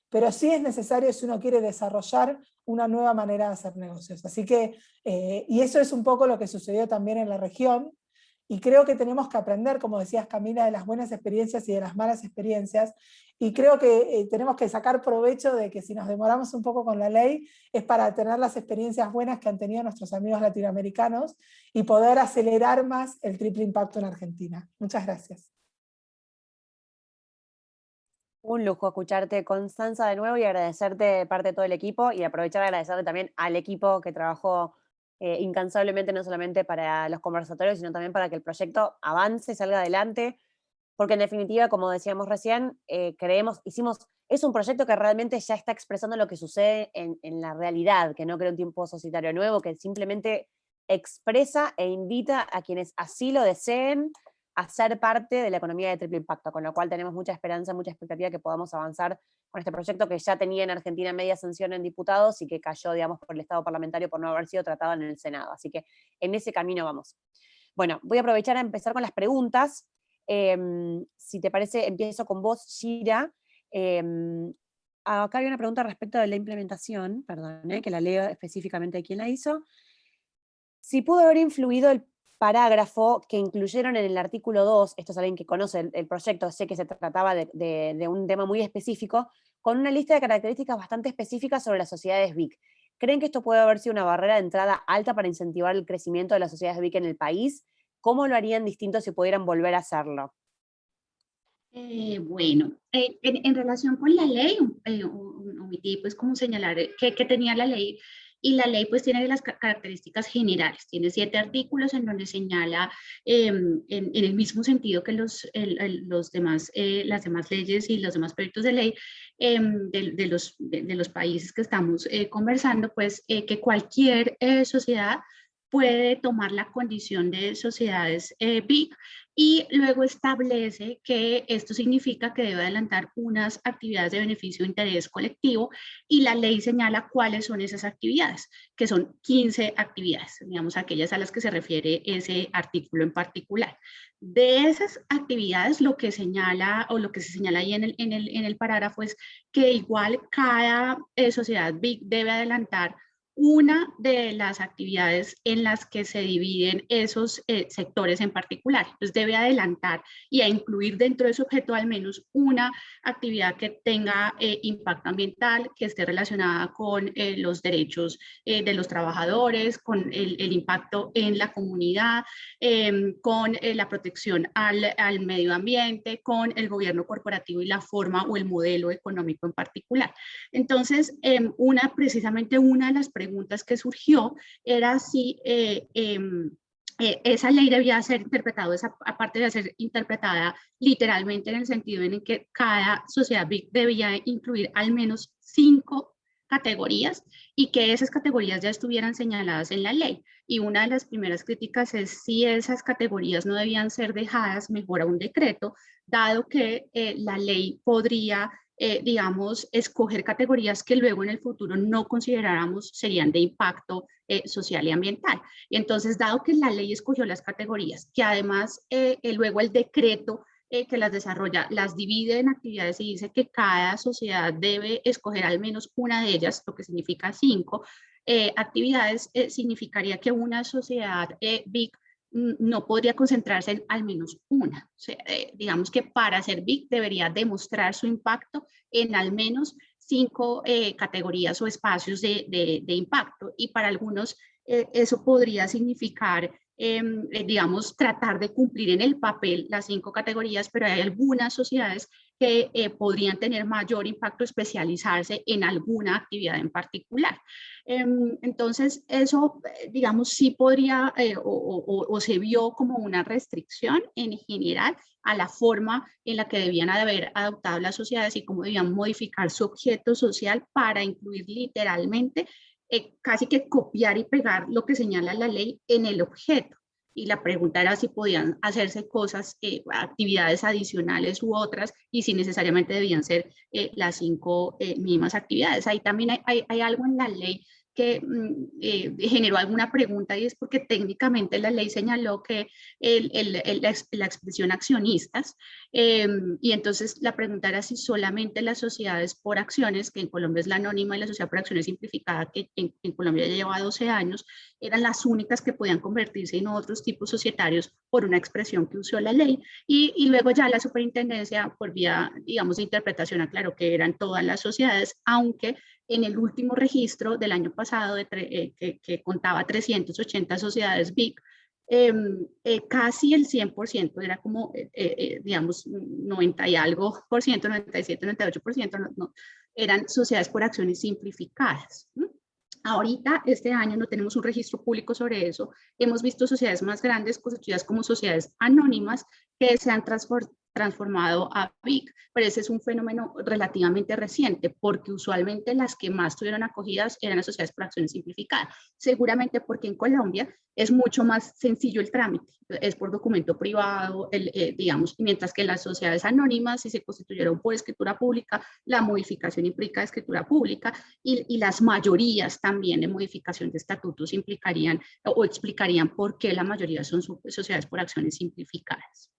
[SPEAKER 6] pero sí es necesario si uno quiere desarrollar una nueva manera de hacer negocios. Así que, y eso es un poco lo que sucedió también en la región, y creo que tenemos que aprender, como decías Camila, de las buenas experiencias y de las malas experiencias, y creo que tenemos que sacar provecho de que si nos demoramos un poco con la ley, es para tener las experiencias buenas que han tenido nuestros amigos latinoamericanos, y poder acelerar más el triple impacto en Argentina. Muchas gracias.
[SPEAKER 1] Un lujo escucharte, Constanza, de nuevo, y agradecerte de parte de todo el equipo, y aprovechar a agradecerle también al equipo que trabajó incansablemente, no solamente para los conversatorios, sino también para que el proyecto avance y salga adelante, porque en definitiva, como decíamos recién, es un proyecto que realmente ya está expresando lo que sucede en la realidad, que no crea un tiempo societario nuevo, que simplemente expresa e invita a quienes así lo deseen a ser parte de la economía de triple impacto, con lo cual tenemos mucha esperanza, mucha expectativa que podamos avanzar con este proyecto que ya tenía en Argentina media sanción en diputados y que cayó, digamos, por el Estado parlamentario por no haber sido tratado en el Senado. Así que en ese camino vamos. Bueno, voy a aprovechar a empezar con las preguntas. Si te parece, empiezo con vos, Shira. Acá hay una pregunta respecto de la implementación, perdón, que la leo específicamente de quién la hizo. Si pudo haber influido el parágrafo que incluyeron en el artículo 2, esto es alguien que conoce el proyecto, sé que se trataba de un tema muy específico, con una lista de características bastante específicas sobre las sociedades BIC. ¿Creen que esto puede haber sido una barrera de entrada alta para incentivar el crecimiento de las sociedades BIC en el país? ¿Cómo lo harían distinto si pudieran volver a hacerlo?
[SPEAKER 2] Bueno, en relación con la ley, omití pues como señalar que tenía la ley, y la ley pues tiene las características generales, tiene 7 artículos en donde señala en el mismo sentido que las demás leyes y los demás proyectos de ley de los países que estamos conversando, pues que cualquier sociedad puede tomar la condición de sociedades BIC, y luego establece que esto significa que debe adelantar unas actividades de beneficio de interés colectivo, y la ley señala cuáles son esas actividades, que son 15 actividades, digamos aquellas a las que se refiere ese artículo en particular. De esas actividades, lo que señala o lo que se señala ahí en el parágrafo es que igual cada sociedad BIC debe adelantar una de las actividades en las que se dividen esos sectores en particular. Entonces debe adelantar y a incluir dentro de su objeto al menos una actividad que tenga impacto ambiental, que esté relacionada con los derechos de los trabajadores, con el impacto en la comunidad, con la protección al medio ambiente, con el gobierno corporativo y la forma o el modelo económico en particular. Entonces, precisamente una de las preguntas que surgió era si esa ley debía ser interpretada, aparte de ser interpretada literalmente en el sentido en el que cada sociedad BIC debía incluir al menos 5 categorías, y que esas categorías ya estuvieran señaladas en la ley. Y una de las primeras críticas es si esas categorías no debían ser dejadas mejor a un decreto, dado que la ley podría digamos, escoger categorías que luego en el futuro no consideráramos serían de impacto social y ambiental. Y entonces, dado que la ley escogió las categorías, que además luego el decreto que las desarrolla, las divide en actividades y dice que cada sociedad debe escoger al menos una de ellas, lo que significa 5 actividades, significaría que una sociedad BIC no podría concentrarse en al menos una. O sea, digamos que para ser BIC debería demostrar su impacto en al menos 5 categorías o espacios de impacto, y para algunos eso podría significar digamos, tratar de cumplir en el papel las 5 categorías, pero hay algunas sociedades que podrían tener mayor impacto, especializarse en alguna actividad en particular. Entonces, eso, digamos, sí podría o se vio como una restricción en general a la forma en la que debían haber adoptado las sociedades y cómo debían modificar su objeto social para incluir literalmente casi que copiar y pegar lo que señala la ley en el objeto. Y la pregunta era si podían hacerse cosas, actividades adicionales u otras, y si necesariamente debían ser las 5 mismas actividades. Ahí también hay algo en la ley que generó alguna pregunta, y es porque técnicamente la ley señaló que la expresión accionistas, y entonces la pregunta era si solamente las sociedades por acciones, que en Colombia es la anónima, y la sociedad por acciones simplificada, que en Colombia ya lleva 12 años, eran las únicas que podían convertirse en otros tipos societarios por una expresión que usó la ley, y luego ya la superintendencia, por vía, digamos, de interpretación, aclaró que eran todas las sociedades, aunque en el último registro del año pasado, que contaba 380 sociedades BIC, casi el 100%, era como, digamos, 90 y algo por ciento, 97, 98%, eran sociedades por acciones simplificadas. Ahorita, este año, no tenemos un registro público sobre eso. Hemos visto sociedades más grandes constituidas como sociedades anónimas que se han transformado a BIC, pero ese es un fenómeno relativamente reciente, porque usualmente las que más tuvieron acogidas eran las sociedades por acciones simplificadas, seguramente porque en Colombia es mucho más sencillo el trámite, es por documento privado, digamos, mientras que las sociedades anónimas, si se constituyeron por escritura pública, la modificación implica escritura pública, y las mayorías también de modificación de estatutos implicarían o explicarían por qué la mayoría son sociedades por acciones simplificadas.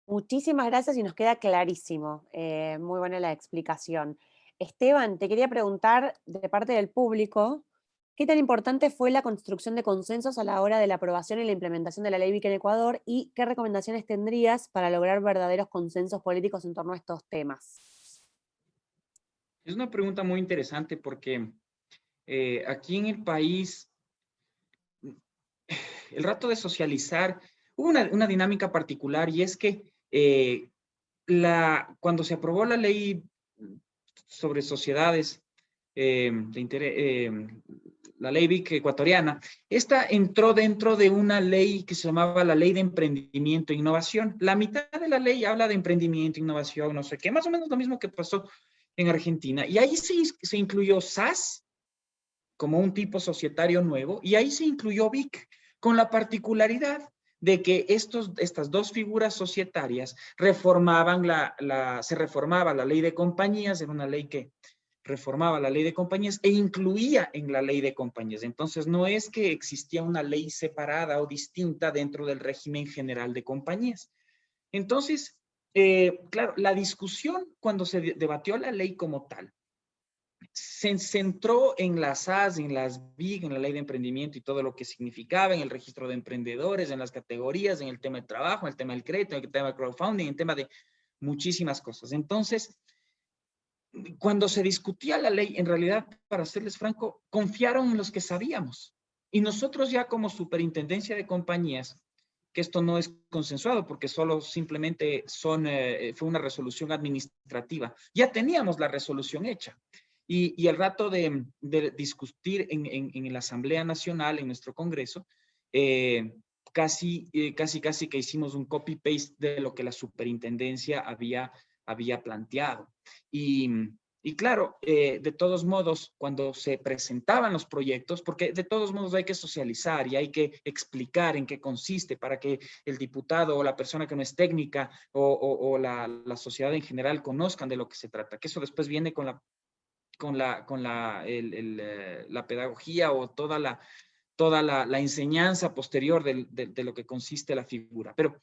[SPEAKER 1] Muchísimas gracias y nos queda clarísimo. Muy buena la explicación. Esteban, te quería preguntar de parte del público, ¿qué tan importante fue la construcción de consensos a la hora de la aprobación y la implementación de la ley BIC en Ecuador, y qué recomendaciones tendrías para lograr verdaderos consensos políticos en torno a estos temas?
[SPEAKER 4] Es una pregunta muy interesante porque aquí en el país, el rato de socializar, hubo una dinámica particular, y es que cuando se aprobó la ley sobre sociedades, la ley BIC ecuatoriana, esta entró dentro de una ley que se llamaba la Ley de Emprendimiento e Innovación. La mitad de la ley habla de emprendimiento, innovación, no sé qué, más o menos lo mismo que pasó en Argentina. Y ahí se incluyó SAS como un tipo societario nuevo, y ahí se incluyó BIC, con la particularidad de que estas dos figuras societarias se reformaba la ley de compañías, era una ley que reformaba la ley de compañías e incluía en la ley de compañías. Entonces, no es que existía una ley separada o distinta dentro del régimen general de compañías. Entonces, claro, la discusión cuando se debatió la ley como tal, se centró en las SAS, en las BIC, en la ley de emprendimiento y todo lo que significaba, en el registro de emprendedores, en las categorías, en el tema del trabajo, en el tema del crédito, en el tema del crowdfunding, en el tema de muchísimas cosas. Entonces, cuando se discutía la ley, en realidad, para serles franco, confiaron en los que sabíamos. Y nosotros ya como superintendencia de compañías, que esto no es consensuado porque solo simplemente fue una resolución administrativa, ya teníamos la resolución hecha. Y al rato de discutir en la Asamblea Nacional, en nuestro Congreso, casi que hicimos un copy-paste de lo que la superintendencia había planteado. Y Y claro, de todos modos, cuando se presentaban los proyectos, porque de todos modos hay que socializar y hay que explicar en qué consiste para que el diputado o la persona que no es técnica o la sociedad en general conozcan de lo que se trata, que eso después viene con la pedagogía o toda la enseñanza posterior de lo que consiste la figura. Pero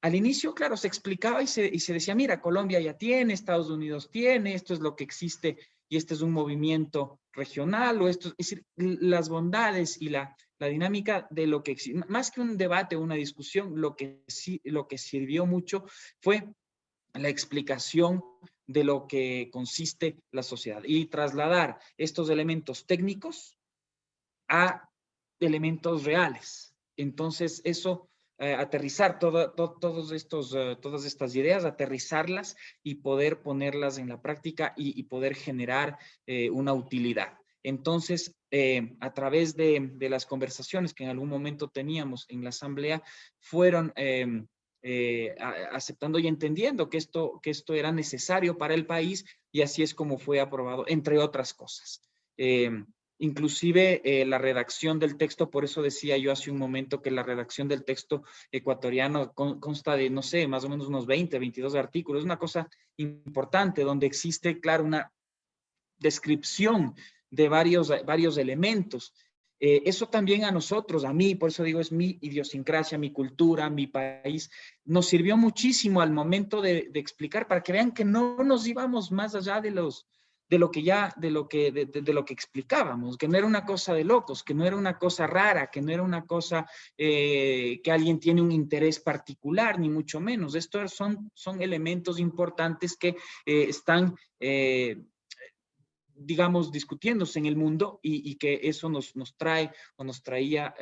[SPEAKER 4] al inicio, claro, se explicaba y se decía, mira, Colombia ya tiene, Estados Unidos tiene, esto es lo que existe y este es un movimiento regional, o esto, es decir, las bondades y la dinámica de lo que existe, más que un debate o una discusión, lo que sirvió mucho fue la explicación de lo que consiste la sociedad y trasladar estos elementos técnicos a elementos reales. Entonces, eso, aterrizar todas estas ideas, aterrizarlas y poder ponerlas en la práctica y poder generar una utilidad. Entonces, a través de las conversaciones que en algún momento teníamos en la asamblea, fueron aceptando y entendiendo que esto era necesario para el país, y así es como fue aprobado, entre otras cosas. Inclusive la redacción del texto, por eso decía yo hace un momento que la redacción del texto ecuatoriano consta de, no sé, más o menos unos 20, 22 artículos, es una cosa importante donde existe, claro, una descripción de varios elementos. Eso también a nosotros, a mí, por eso digo, es mi idiosincrasia, mi cultura, mi país, nos sirvió muchísimo al momento de explicar, para que vean que no nos íbamos más allá de lo que explicábamos, que no era una cosa de locos, que no era una cosa rara, que no era una cosa que alguien tiene un interés particular, ni mucho menos. Estos son elementos importantes que están digamos, discutiéndose en el mundo, y que eso nos trae o nos traía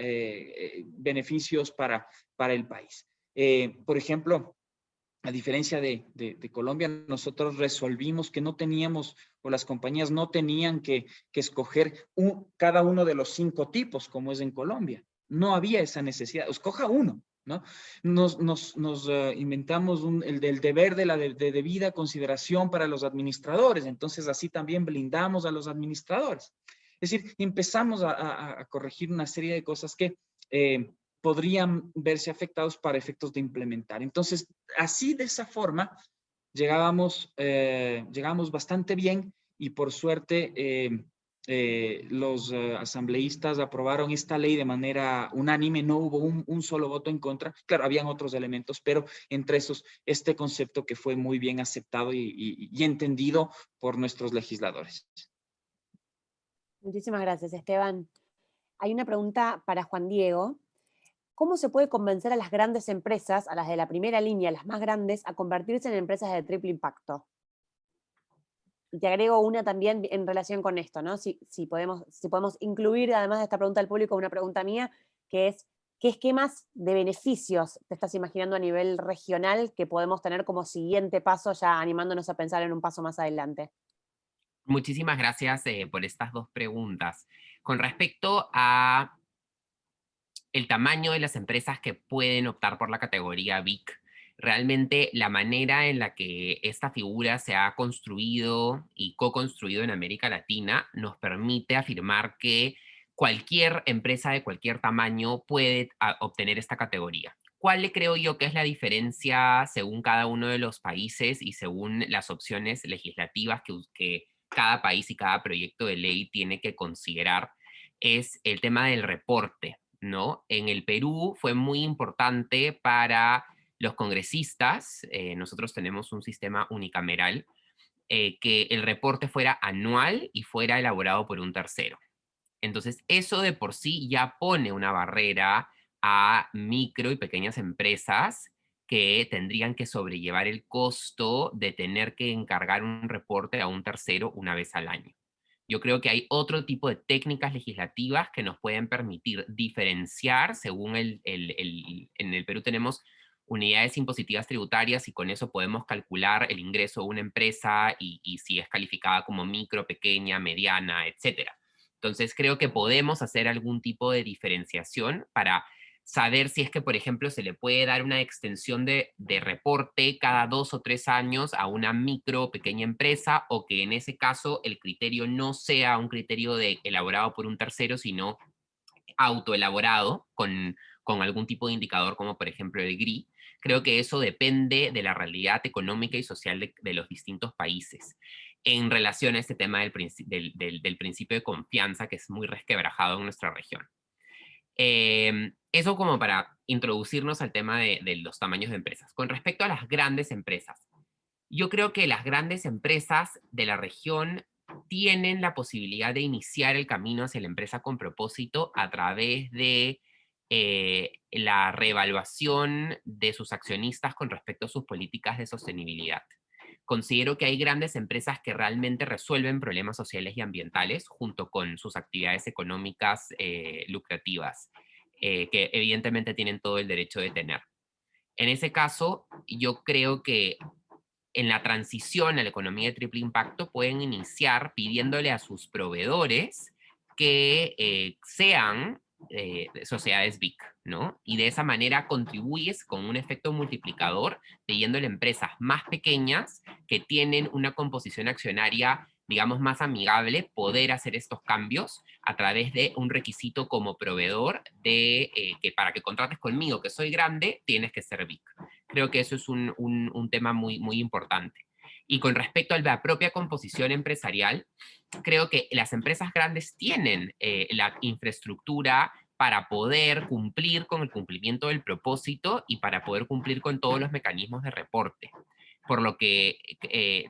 [SPEAKER 4] beneficios para el país. Por ejemplo, a diferencia de Colombia, nosotros resolvimos que no teníamos, o las compañías no tenían que escoger cada uno de los 5 tipos, como es en Colombia. No había esa necesidad. Escoja uno, ¿no? Nos inventamos el del deber de la debida consideración para los administradores. Entonces, así también blindamos a los administradores. Es decir, empezamos a corregir una serie de cosas que podrían verse afectados para efectos de implementar. Entonces, así, de esa forma, llegábamos bastante bien, y por suerte los asambleístas aprobaron esta ley de manera unánime, no hubo un solo voto en contra. Claro, habían otros elementos, pero entre esos, este concepto que fue muy bien aceptado y entendido por nuestros legisladores.
[SPEAKER 1] Muchísimas gracias, Esteban. Hay una pregunta para Juan Diego. ¿Cómo se puede convencer a las grandes empresas, a las de la primera línea, las más grandes, a convertirse en empresas de triple impacto? Y te agrego una también en relación con esto, ¿no? Si podemos incluir, además de esta pregunta del público, una pregunta mía, que es, ¿qué esquemas de beneficios te estás imaginando a nivel regional que podemos tener como siguiente paso, ya animándonos a pensar en un paso más adelante?
[SPEAKER 5] Muchísimas gracias por estas 2 preguntas. Con respecto a el tamaño de las empresas que pueden optar por la categoría BIC, realmente la manera en la que esta figura se ha construido y co-construido en América Latina nos permite afirmar que cualquier empresa de cualquier tamaño puede obtener esta categoría. ¿Cuál le creo yo que es la diferencia según cada uno de los países y según las opciones legislativas que cada país y cada proyecto de ley tiene que considerar? Es el tema del reporte, ¿no? En el Perú fue muy importante para los congresistas, nosotros tenemos un sistema unicameral, que el reporte fuera anual y fuera elaborado por un tercero. Entonces, eso de por sí ya pone una barrera a micro y pequeñas empresas que tendrían que sobrellevar el costo de tener que encargar un reporte a un tercero una vez al año. Yo creo que hay otro tipo de técnicas legislativas que nos pueden permitir diferenciar según en el Perú tenemos unidades impositivas tributarias, y con eso podemos calcular el ingreso de una empresa y si es calificada como micro, pequeña, mediana, etcétera. Entonces creo que podemos hacer algún tipo de diferenciación para saber si es que, por ejemplo, se le puede dar una extensión de reporte cada 2 o 3 años a una micro o pequeña empresa, o que en ese caso el criterio no sea un criterio elaborado por un tercero, sino autoelaborado con algún tipo de indicador, como por ejemplo el GRI. Creo que eso depende de la realidad económica y social de los distintos países en relación a este tema del principio de confianza, que es muy resquebrajado en nuestra región. Eso como para introducirnos al tema de los tamaños de empresas. Con respecto a las grandes empresas, yo creo que las grandes empresas de la región tienen la posibilidad de iniciar el camino hacia la empresa con propósito a través de la reevaluación de sus accionistas con respecto a sus políticas de sostenibilidad. Considero que hay grandes empresas que realmente resuelven problemas sociales y ambientales junto con sus actividades económicas lucrativas, que evidentemente tienen todo el derecho de tener. En ese caso, yo creo que en la transición a la economía de triple impacto pueden iniciar pidiéndole a sus proveedores que sean sociedades BIC, ¿no? Y de esa manera contribuyes con un efecto multiplicador, pidiéndole a empresas más pequeñas que tienen una composición accionaria, digamos, más amigable, poder hacer estos cambios a través de un requisito como proveedor de que para que contrates conmigo, que soy grande, tienes que ser BIC. Creo que eso es un tema muy, muy importante. Y con respecto a la propia composición empresarial, creo que las empresas grandes tienen la infraestructura para poder cumplir con el cumplimiento del propósito y para poder cumplir con todos los mecanismos de reporte. Por lo que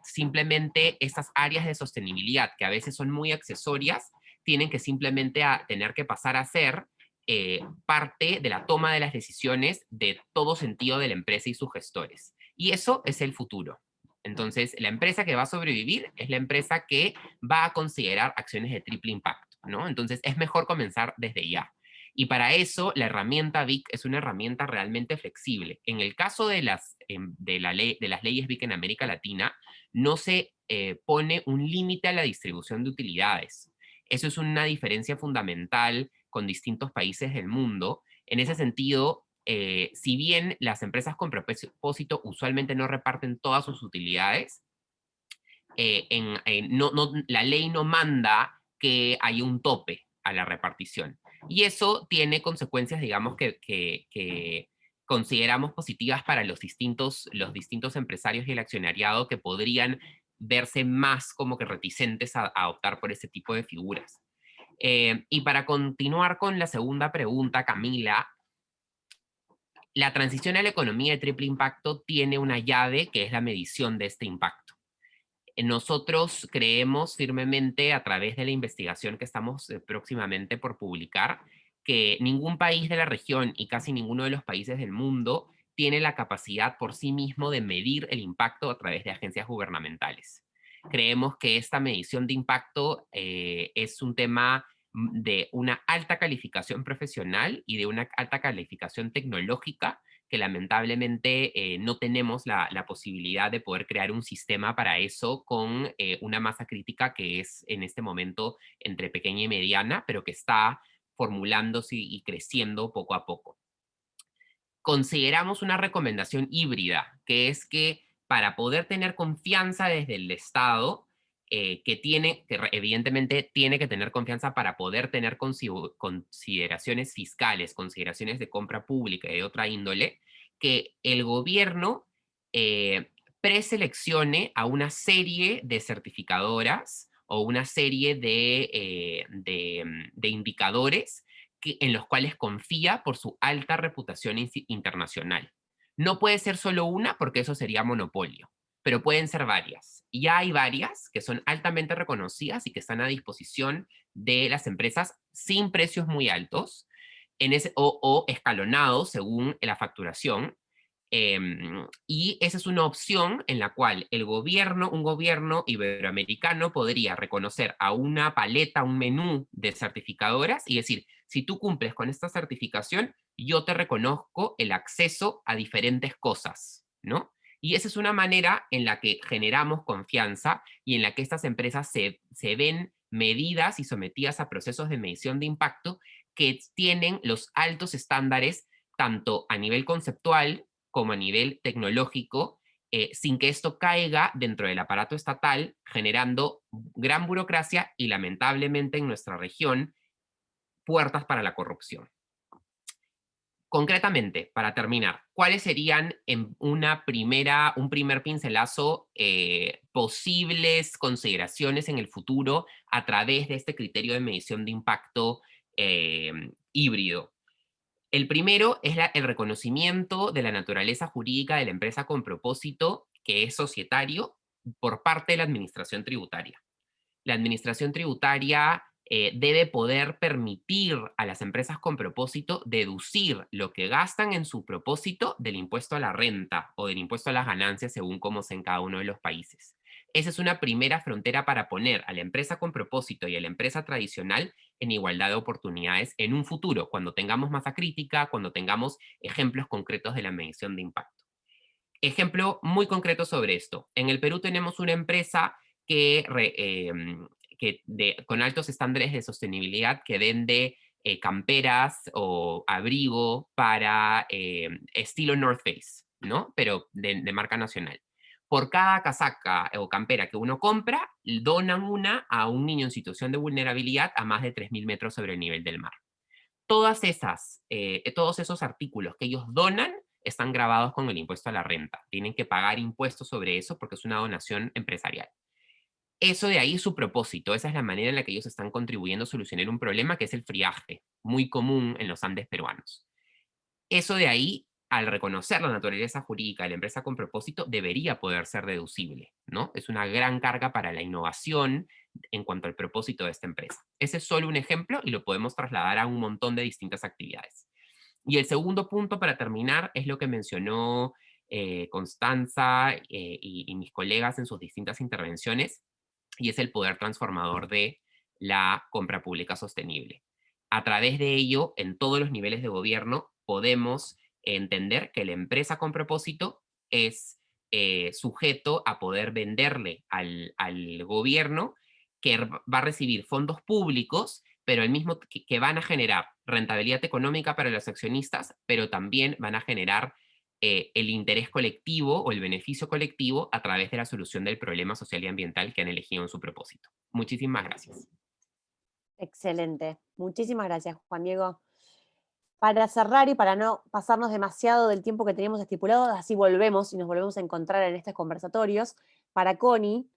[SPEAKER 5] simplemente estas áreas de sostenibilidad, que a veces son muy accesorias, tienen que simplemente tener que pasar a ser parte de la toma de las decisiones de todo sentido de la empresa y sus gestores. Y eso es el futuro. Entonces, la empresa que va a sobrevivir es la empresa que va a considerar acciones de triple impacto, ¿no? Entonces, es mejor comenzar desde ya. Y para eso, la herramienta BIC es una herramienta realmente flexible. En el caso de las leyes BIC en América Latina, no se pone un límite a la distribución de utilidades. Eso es una diferencia fundamental con distintos países del mundo. En ese sentido, si bien las empresas con propósito usualmente no reparten todas sus utilidades, la ley no manda que haya un tope a la repartición. Y eso tiene consecuencias, digamos, que consideramos positivas para los distintos empresarios y el accionariado que podrían verse más como que reticentes a optar por ese tipo de figuras. Y para continuar con la segunda pregunta, Camila, la transición a la economía de triple impacto tiene una llave que es la medición de este impacto. Nosotros creemos firmemente a través de la investigación que estamos próximamente por publicar que ningún país de la región y casi ninguno de los países del mundo tiene la capacidad por sí mismo de medir el impacto a través de agencias gubernamentales. Creemos que esta medición de impacto es un tema de una alta calificación profesional y de una alta calificación tecnológica que lamentablemente no tenemos la posibilidad de poder crear un sistema para eso con una masa crítica que es en este momento entre pequeña y mediana, pero que está formulándose y creciendo poco a poco. Consideramos una recomendación híbrida, que es que para poder tener confianza desde el Estado, que evidentemente tiene que tener confianza para poder tener consideraciones fiscales, consideraciones de compra pública y de otra índole, que el gobierno preseleccione a una serie de certificadoras o una serie de indicadores en los cuales confía por su alta reputación internacional. No puede ser solo una porque eso sería monopolio, pero pueden ser varias. Y ya hay varias que son altamente reconocidas y que están a disposición de las empresas sin precios muy altos o escalonados según la facturación. Y esa es una opción en la cual un gobierno iberoamericano podría reconocer a una paleta, un menú de certificadoras y decir, si tú cumples con esta certificación, yo te reconozco el acceso a diferentes cosas, ¿no? Y esa es una manera en la que generamos confianza y en la que estas empresas se ven medidas y sometidas a procesos de medición de impacto que tienen los altos estándares, tanto a nivel conceptual como a nivel tecnológico, sin que esto caiga dentro del aparato estatal, generando gran burocracia y, lamentablemente, en nuestra región, puertas para la corrupción. Concretamente, para terminar, ¿cuáles serían en un primer pincelazo posibles consideraciones en el futuro a través de este criterio de medición de impacto híbrido? El primero es el reconocimiento de la naturaleza jurídica de la empresa con propósito, que es societario, por parte de la administración tributaria. La administración tributaria debe poder permitir a las empresas con propósito deducir lo que gastan en su propósito del impuesto a la renta o del impuesto a las ganancias, según cómo sea en cada uno de los países. Esa es una primera frontera para poner a la empresa con propósito y a la empresa tradicional en igualdad de oportunidades en un futuro, cuando tengamos masa crítica, cuando tengamos ejemplos concretos de la medición de impacto. Ejemplo muy concreto sobre esto. En el Perú tenemos una empresa con altos estándares de sostenibilidad que vende camperas o abrigo para estilo North Face, ¿no? Pero de marca nacional. Por cada casaca o campera que uno compra, donan una a un niño en situación de vulnerabilidad a más de 3.000 metros sobre el nivel del mar. Todos esos artículos que ellos donan están grabados con el impuesto a la renta. Tienen que pagar impuestos sobre eso porque es una donación empresarial. Eso de ahí es su propósito, esa es la manera en la que ellos están contribuyendo a solucionar un problema que es el friaje, muy común en los Andes peruanos. Eso de ahí, al reconocer la naturaleza jurídica de la empresa con propósito, debería poder ser deducible, ¿no? Es una gran carga para la innovación en cuanto al propósito de esta empresa. Ese es solo un ejemplo y lo podemos trasladar a un montón de distintas actividades. Y el segundo punto, para terminar, es lo que mencionó Constanza y mis colegas en sus distintas intervenciones, y es el poder transformador de la compra pública sostenible. A través de ello, en todos los niveles de gobierno, podemos entender que la empresa con propósito es sujeto a poder venderle al gobierno, que va a recibir fondos públicos, pero el mismo que van a generar rentabilidad económica para los accionistas, pero también van a generar el interés colectivo o el beneficio colectivo a través de la solución del problema social y ambiental que han elegido en su propósito. Muchísimas gracias.
[SPEAKER 1] Excelente. Muchísimas gracias, Juan Diego. Para cerrar y para no pasarnos demasiado del tiempo que teníamos estipulado, así volvemos y nos volvemos a encontrar en estos conversatorios, para Connie,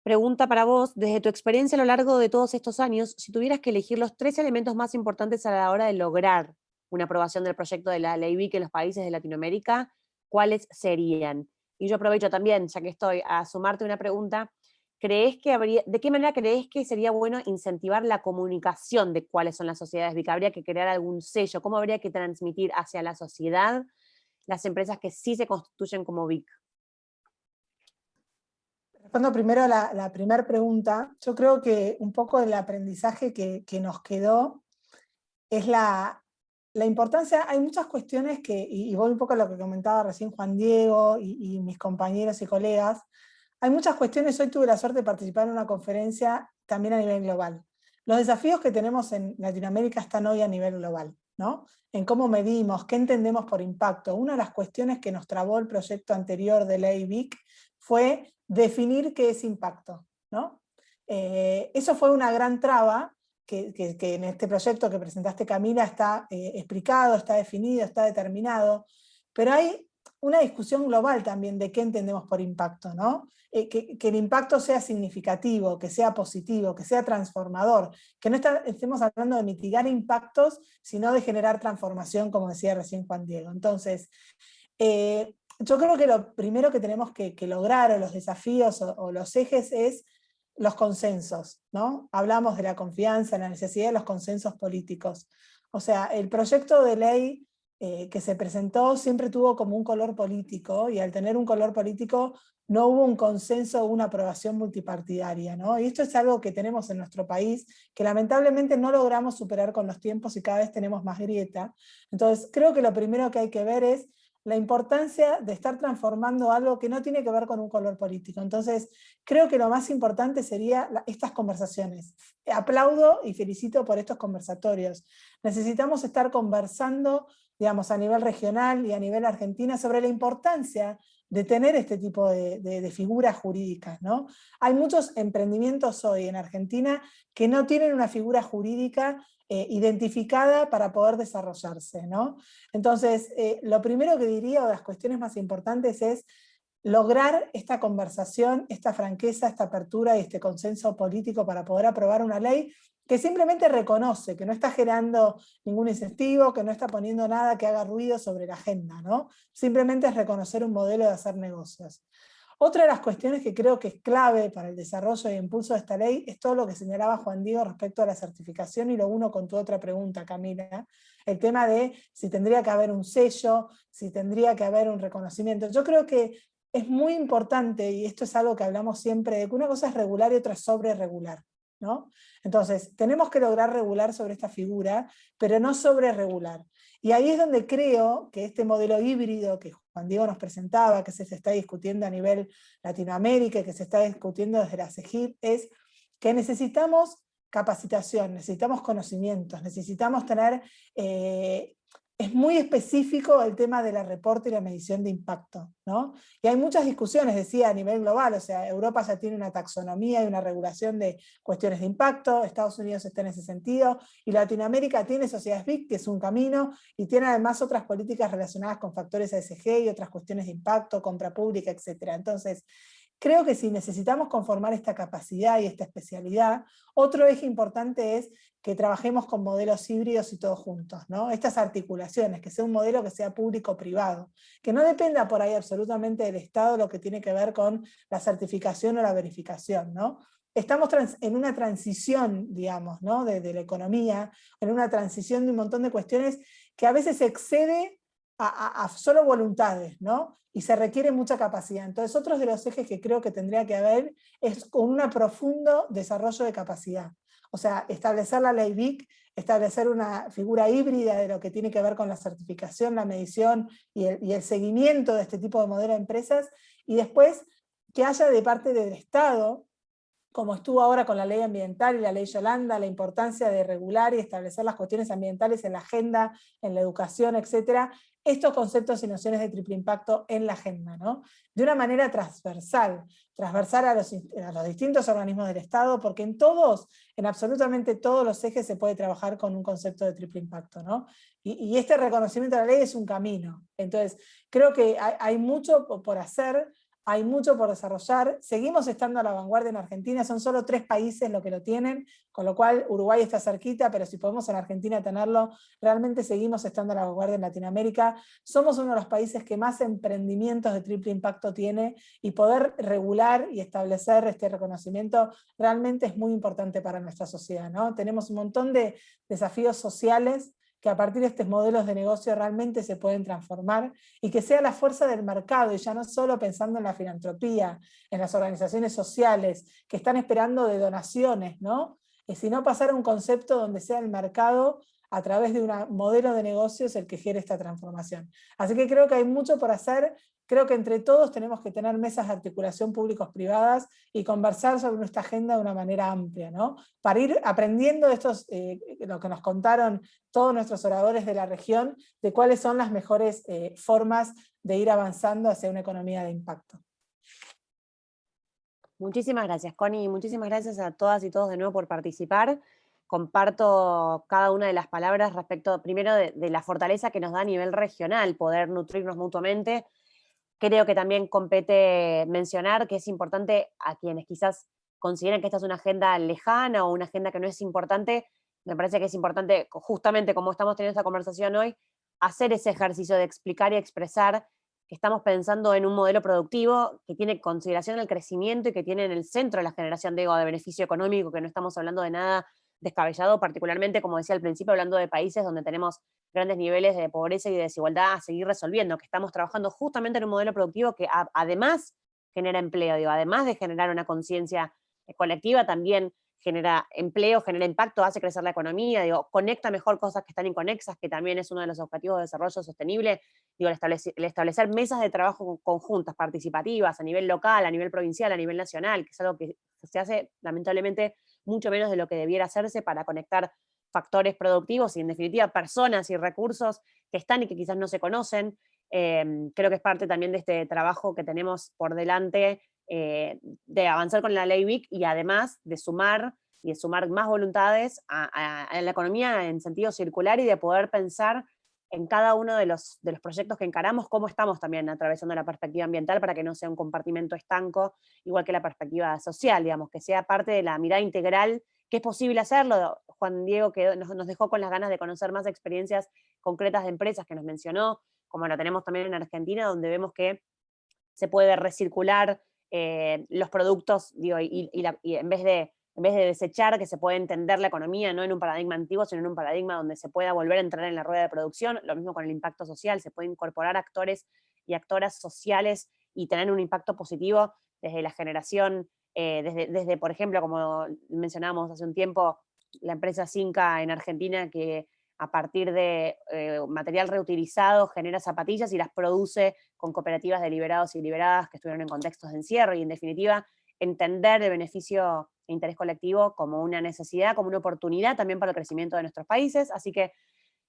[SPEAKER 1] pregunta para vos, desde tu experiencia a lo largo de todos estos años, si tuvieras que elegir los 3 elementos más importantes a la hora de lograr una aprobación del proyecto de la Ley BIC en los países de Latinoamérica, ¿cuáles serían? Y yo aprovecho también, ya que estoy, a sumarte una pregunta. ¿De qué manera crees que sería bueno incentivar la comunicación de cuáles son las sociedades BIC? ¿Habría que crear algún sello? ¿Cómo habría que transmitir hacia la sociedad las empresas que sí se constituyen como BIC?
[SPEAKER 6] Respondo primero a la primera pregunta. Yo creo que un poco del aprendizaje que nos quedó es la importancia. Hay muchas cuestiones y voy un poco a lo que comentaba recién Juan Diego y mis compañeros y colegas. Hay muchas cuestiones. Hoy tuve la suerte de participar en una conferencia también a nivel global. Los desafíos que tenemos en Latinoamérica están hoy a nivel global, ¿no? En cómo medimos, qué entendemos por impacto. Una de las cuestiones que nos trabó el proyecto anterior de ley BIC fue definir qué es impacto, ¿no? Eso fue una gran traba que en este proyecto que presentaste, Camila, está explicado, está definido, está determinado, pero hay una discusión global también de qué entendemos por impacto, ¿no? Que el impacto sea significativo, que sea positivo, que sea transformador, que no estemos hablando de mitigar impactos, sino de generar transformación, como decía recién Juan Diego. Entonces, yo creo que lo primero que tenemos que lograr, o los desafíos o los ejes, es los consensos, ¿no? Hablamos de la confianza, la necesidad de los consensos políticos. O sea, el proyecto de ley que se presentó siempre tuvo como un color político, y al tener un color político no hubo un consenso o una aprobación multipartidaria, ¿no? Y esto es algo que tenemos en nuestro país, que lamentablemente no logramos superar con los tiempos y cada vez tenemos más grieta. Entonces creo que lo primero que hay que ver es la importancia de estar transformando algo que no tiene que ver con un color político. Entonces, creo que lo más importante sería estas conversaciones. Aplaudo y felicito por estos conversatorios. Necesitamos estar conversando, digamos, a nivel regional y a nivel Argentina sobre la importancia de tener este tipo de figuras jurídicas, ¿no? Hay muchos emprendimientos hoy en Argentina que no tienen una figura jurídica identificada para poder desarrollarse, ¿no? Entonces, lo primero que diría, o de las cuestiones más importantes, es lograr esta conversación, esta franqueza, esta apertura y este consenso político para poder aprobar una ley que simplemente reconoce, que no está generando ningún incentivo, que no está poniendo nada que haga ruido sobre la agenda, ¿no? Simplemente es reconocer un modelo de hacer negocios. Otra de las cuestiones que creo que es clave para el desarrollo y impulso de esta ley es todo lo que señalaba Juan Diego respecto a la certificación, y lo uno con tu otra pregunta, Camila, el tema de si tendría que haber un sello, si tendría que haber un reconocimiento. Yo creo que es muy importante, y esto es algo que hablamos siempre, de que una cosa es regular y otra es sobre regular, ¿no? Entonces, tenemos que lograr regular sobre esta figura, pero no sobre regular. Y ahí es donde creo que este modelo híbrido que Juan Diego nos presentaba, que se está discutiendo a nivel Latinoamérica, que se está discutiendo desde la CEGIP, es que necesitamos capacitación, necesitamos conocimientos, necesitamos tener... es muy específico el tema de la reporte y la medición de impacto, ¿no? Y hay muchas discusiones, decía, a nivel global, o sea, Europa ya tiene una taxonomía y una regulación de cuestiones de impacto, Estados Unidos está en ese sentido, y Latinoamérica tiene sociedades BIC, que es un camino, y tiene además otras políticas relacionadas con factores ESG y otras cuestiones de impacto, compra pública, etc. Entonces, creo que si necesitamos conformar esta capacidad y esta especialidad, otro eje importante es que trabajemos con modelos híbridos y todos juntos, ¿no? Estas articulaciones, que sea un modelo que sea público-privado, que no dependa por ahí absolutamente del Estado lo que tiene que ver con la certificación o la verificación, ¿no? Estamos en una transición, digamos, ¿no? de la economía, en una transición de un montón de cuestiones que a veces excede a solo voluntades, ¿no? Y se requiere mucha capacidad. Entonces, otro de los ejes que creo que tendría que haber es con un profundo desarrollo de capacidad. O sea, establecer la ley BIC, establecer una figura híbrida de lo que tiene que ver con la certificación, la medición y el seguimiento de este tipo de modelo de empresas, y después que haya de parte del Estado, como estuvo ahora con la ley ambiental y la ley Yolanda, la importancia de regular y establecer las cuestiones ambientales en la agenda, en la educación, etcétera, estos conceptos y nociones de triple impacto en la agenda, ¿no? De una manera transversal a los distintos organismos del Estado, porque en absolutamente todos los ejes se puede trabajar con un concepto de triple impacto, ¿no? Y este reconocimiento de la ley es un camino. Entonces, creo que hay mucho por hacer, hay mucho por desarrollar, seguimos estando a la vanguardia en Argentina, son solo 3 países los que lo tienen, con lo cual Uruguay está cerquita, pero si podemos en Argentina tenerlo, realmente seguimos estando a la vanguardia en Latinoamérica. Somos uno de los países que más emprendimientos de triple impacto tiene, y poder regular y establecer este reconocimiento realmente es muy importante para nuestra sociedad, ¿no? Tenemos un montón de desafíos sociales que a partir de estos modelos de negocio realmente se pueden transformar, y que sea la fuerza del mercado, y ya no solo pensando en la filantropía, en las organizaciones sociales que están esperando de donaciones, ¿no? Sino pasar a un concepto donde sea el mercado a través de un modelo de negocios el que genere esta transformación. Así que creo que hay mucho por hacer. Creo que entre todos tenemos que tener mesas de articulación públicos-privadas y conversar sobre nuestra agenda de una manera amplia, ¿no? Para ir aprendiendo lo que nos contaron todos nuestros oradores de la región, de cuáles son las mejores formas de ir avanzando hacia una economía de impacto.
[SPEAKER 1] Muchísimas gracias, Connie, y muchísimas gracias a todas y todos de nuevo por participar. Comparto cada una de las palabras respecto, primero, de la fortaleza que nos da a nivel regional poder nutrirnos mutuamente. Creo que también compete mencionar que es importante a quienes quizás consideran que esta es una agenda lejana o una agenda que no es importante. Me parece que es importante, justamente como estamos teniendo esta conversación hoy, hacer ese ejercicio de explicar y expresar que estamos pensando en un modelo productivo que tiene consideración del crecimiento y que tiene en el centro la generación de beneficio económico, que no estamos hablando de nada descabellado, particularmente, como decía al principio, hablando de países donde tenemos grandes niveles de pobreza y de desigualdad a seguir resolviendo, que estamos trabajando justamente en un modelo productivo que además genera empleo, además de generar una conciencia colectiva, también genera empleo, genera impacto, hace crecer la economía, digo, conecta mejor cosas que están inconexas, que también es uno de los objetivos de desarrollo sostenible, digo, el establecer mesas de trabajo conjuntas, participativas, a nivel local, a nivel provincial, a nivel nacional, que es algo que se hace lamentablemente mucho menos de lo que debiera hacerse para conectar factores productivos y en definitiva personas y recursos que están y que quizás no se conocen. Creo que es parte también de este trabajo que tenemos por delante, de avanzar con la ley BIC y además de sumar más voluntades a la economía en sentido circular y de poder pensar en cada uno de los proyectos que encaramos, cómo estamos también atravesando la perspectiva ambiental para que no sea un compartimento estanco, igual que la perspectiva social, digamos, que sea parte de la mirada integral, que es posible hacerlo. Juan Diego que nos dejó con las ganas de conocer más experiencias concretas de empresas que nos mencionó, como lo tenemos también en Argentina, donde vemos que se puede recircular los productos, digo, y en vez de desechar, que se puede entender la economía no en un paradigma antiguo, sino en un paradigma donde se pueda volver a entrar en la rueda de producción. Lo mismo con el impacto social, se puede incorporar actores y actoras sociales y tener un impacto positivo desde la generación, desde, por ejemplo, como mencionábamos hace un tiempo, la empresa Cinca en Argentina, que a partir de material reutilizado genera zapatillas y las produce con cooperativas de liberados y liberadas que estuvieron en contextos de encierro, y en definitiva entender el beneficio e interés colectivo como una necesidad, como una oportunidad también para el crecimiento de nuestros países. Así que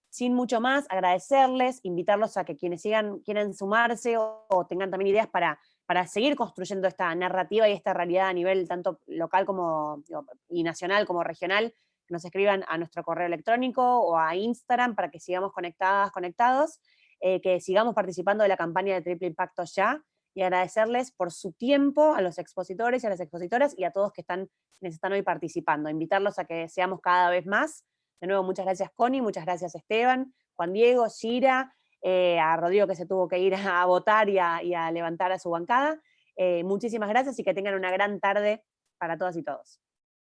[SPEAKER 1] sin mucho más, agradecerles, invitarlos a que quienes quieran sumarse o tengan también ideas para seguir construyendo esta narrativa y esta realidad a nivel tanto local como, y nacional como regional, que nos escriban a nuestro correo electrónico o a Instagram para que sigamos conectados, que sigamos participando de la campaña de Triple Impacto ya, y agradecerles por su tiempo a los expositores y a las expositoras y a todos quienes están hoy participando, invitarlos a que seamos cada vez más. De nuevo, muchas gracias Connie, muchas gracias Esteban, Juan Diego, Gira, a Rodrigo que se tuvo que ir a votar y a levantar a su bancada. Muchísimas gracias y que tengan una gran tarde para todas y todos.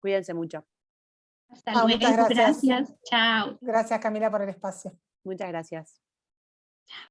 [SPEAKER 1] Cuídense mucho.
[SPEAKER 2] Hasta luego,
[SPEAKER 6] muchas gracias.
[SPEAKER 2] Gracias, chao.
[SPEAKER 6] Gracias Camila por el espacio.
[SPEAKER 1] Muchas gracias.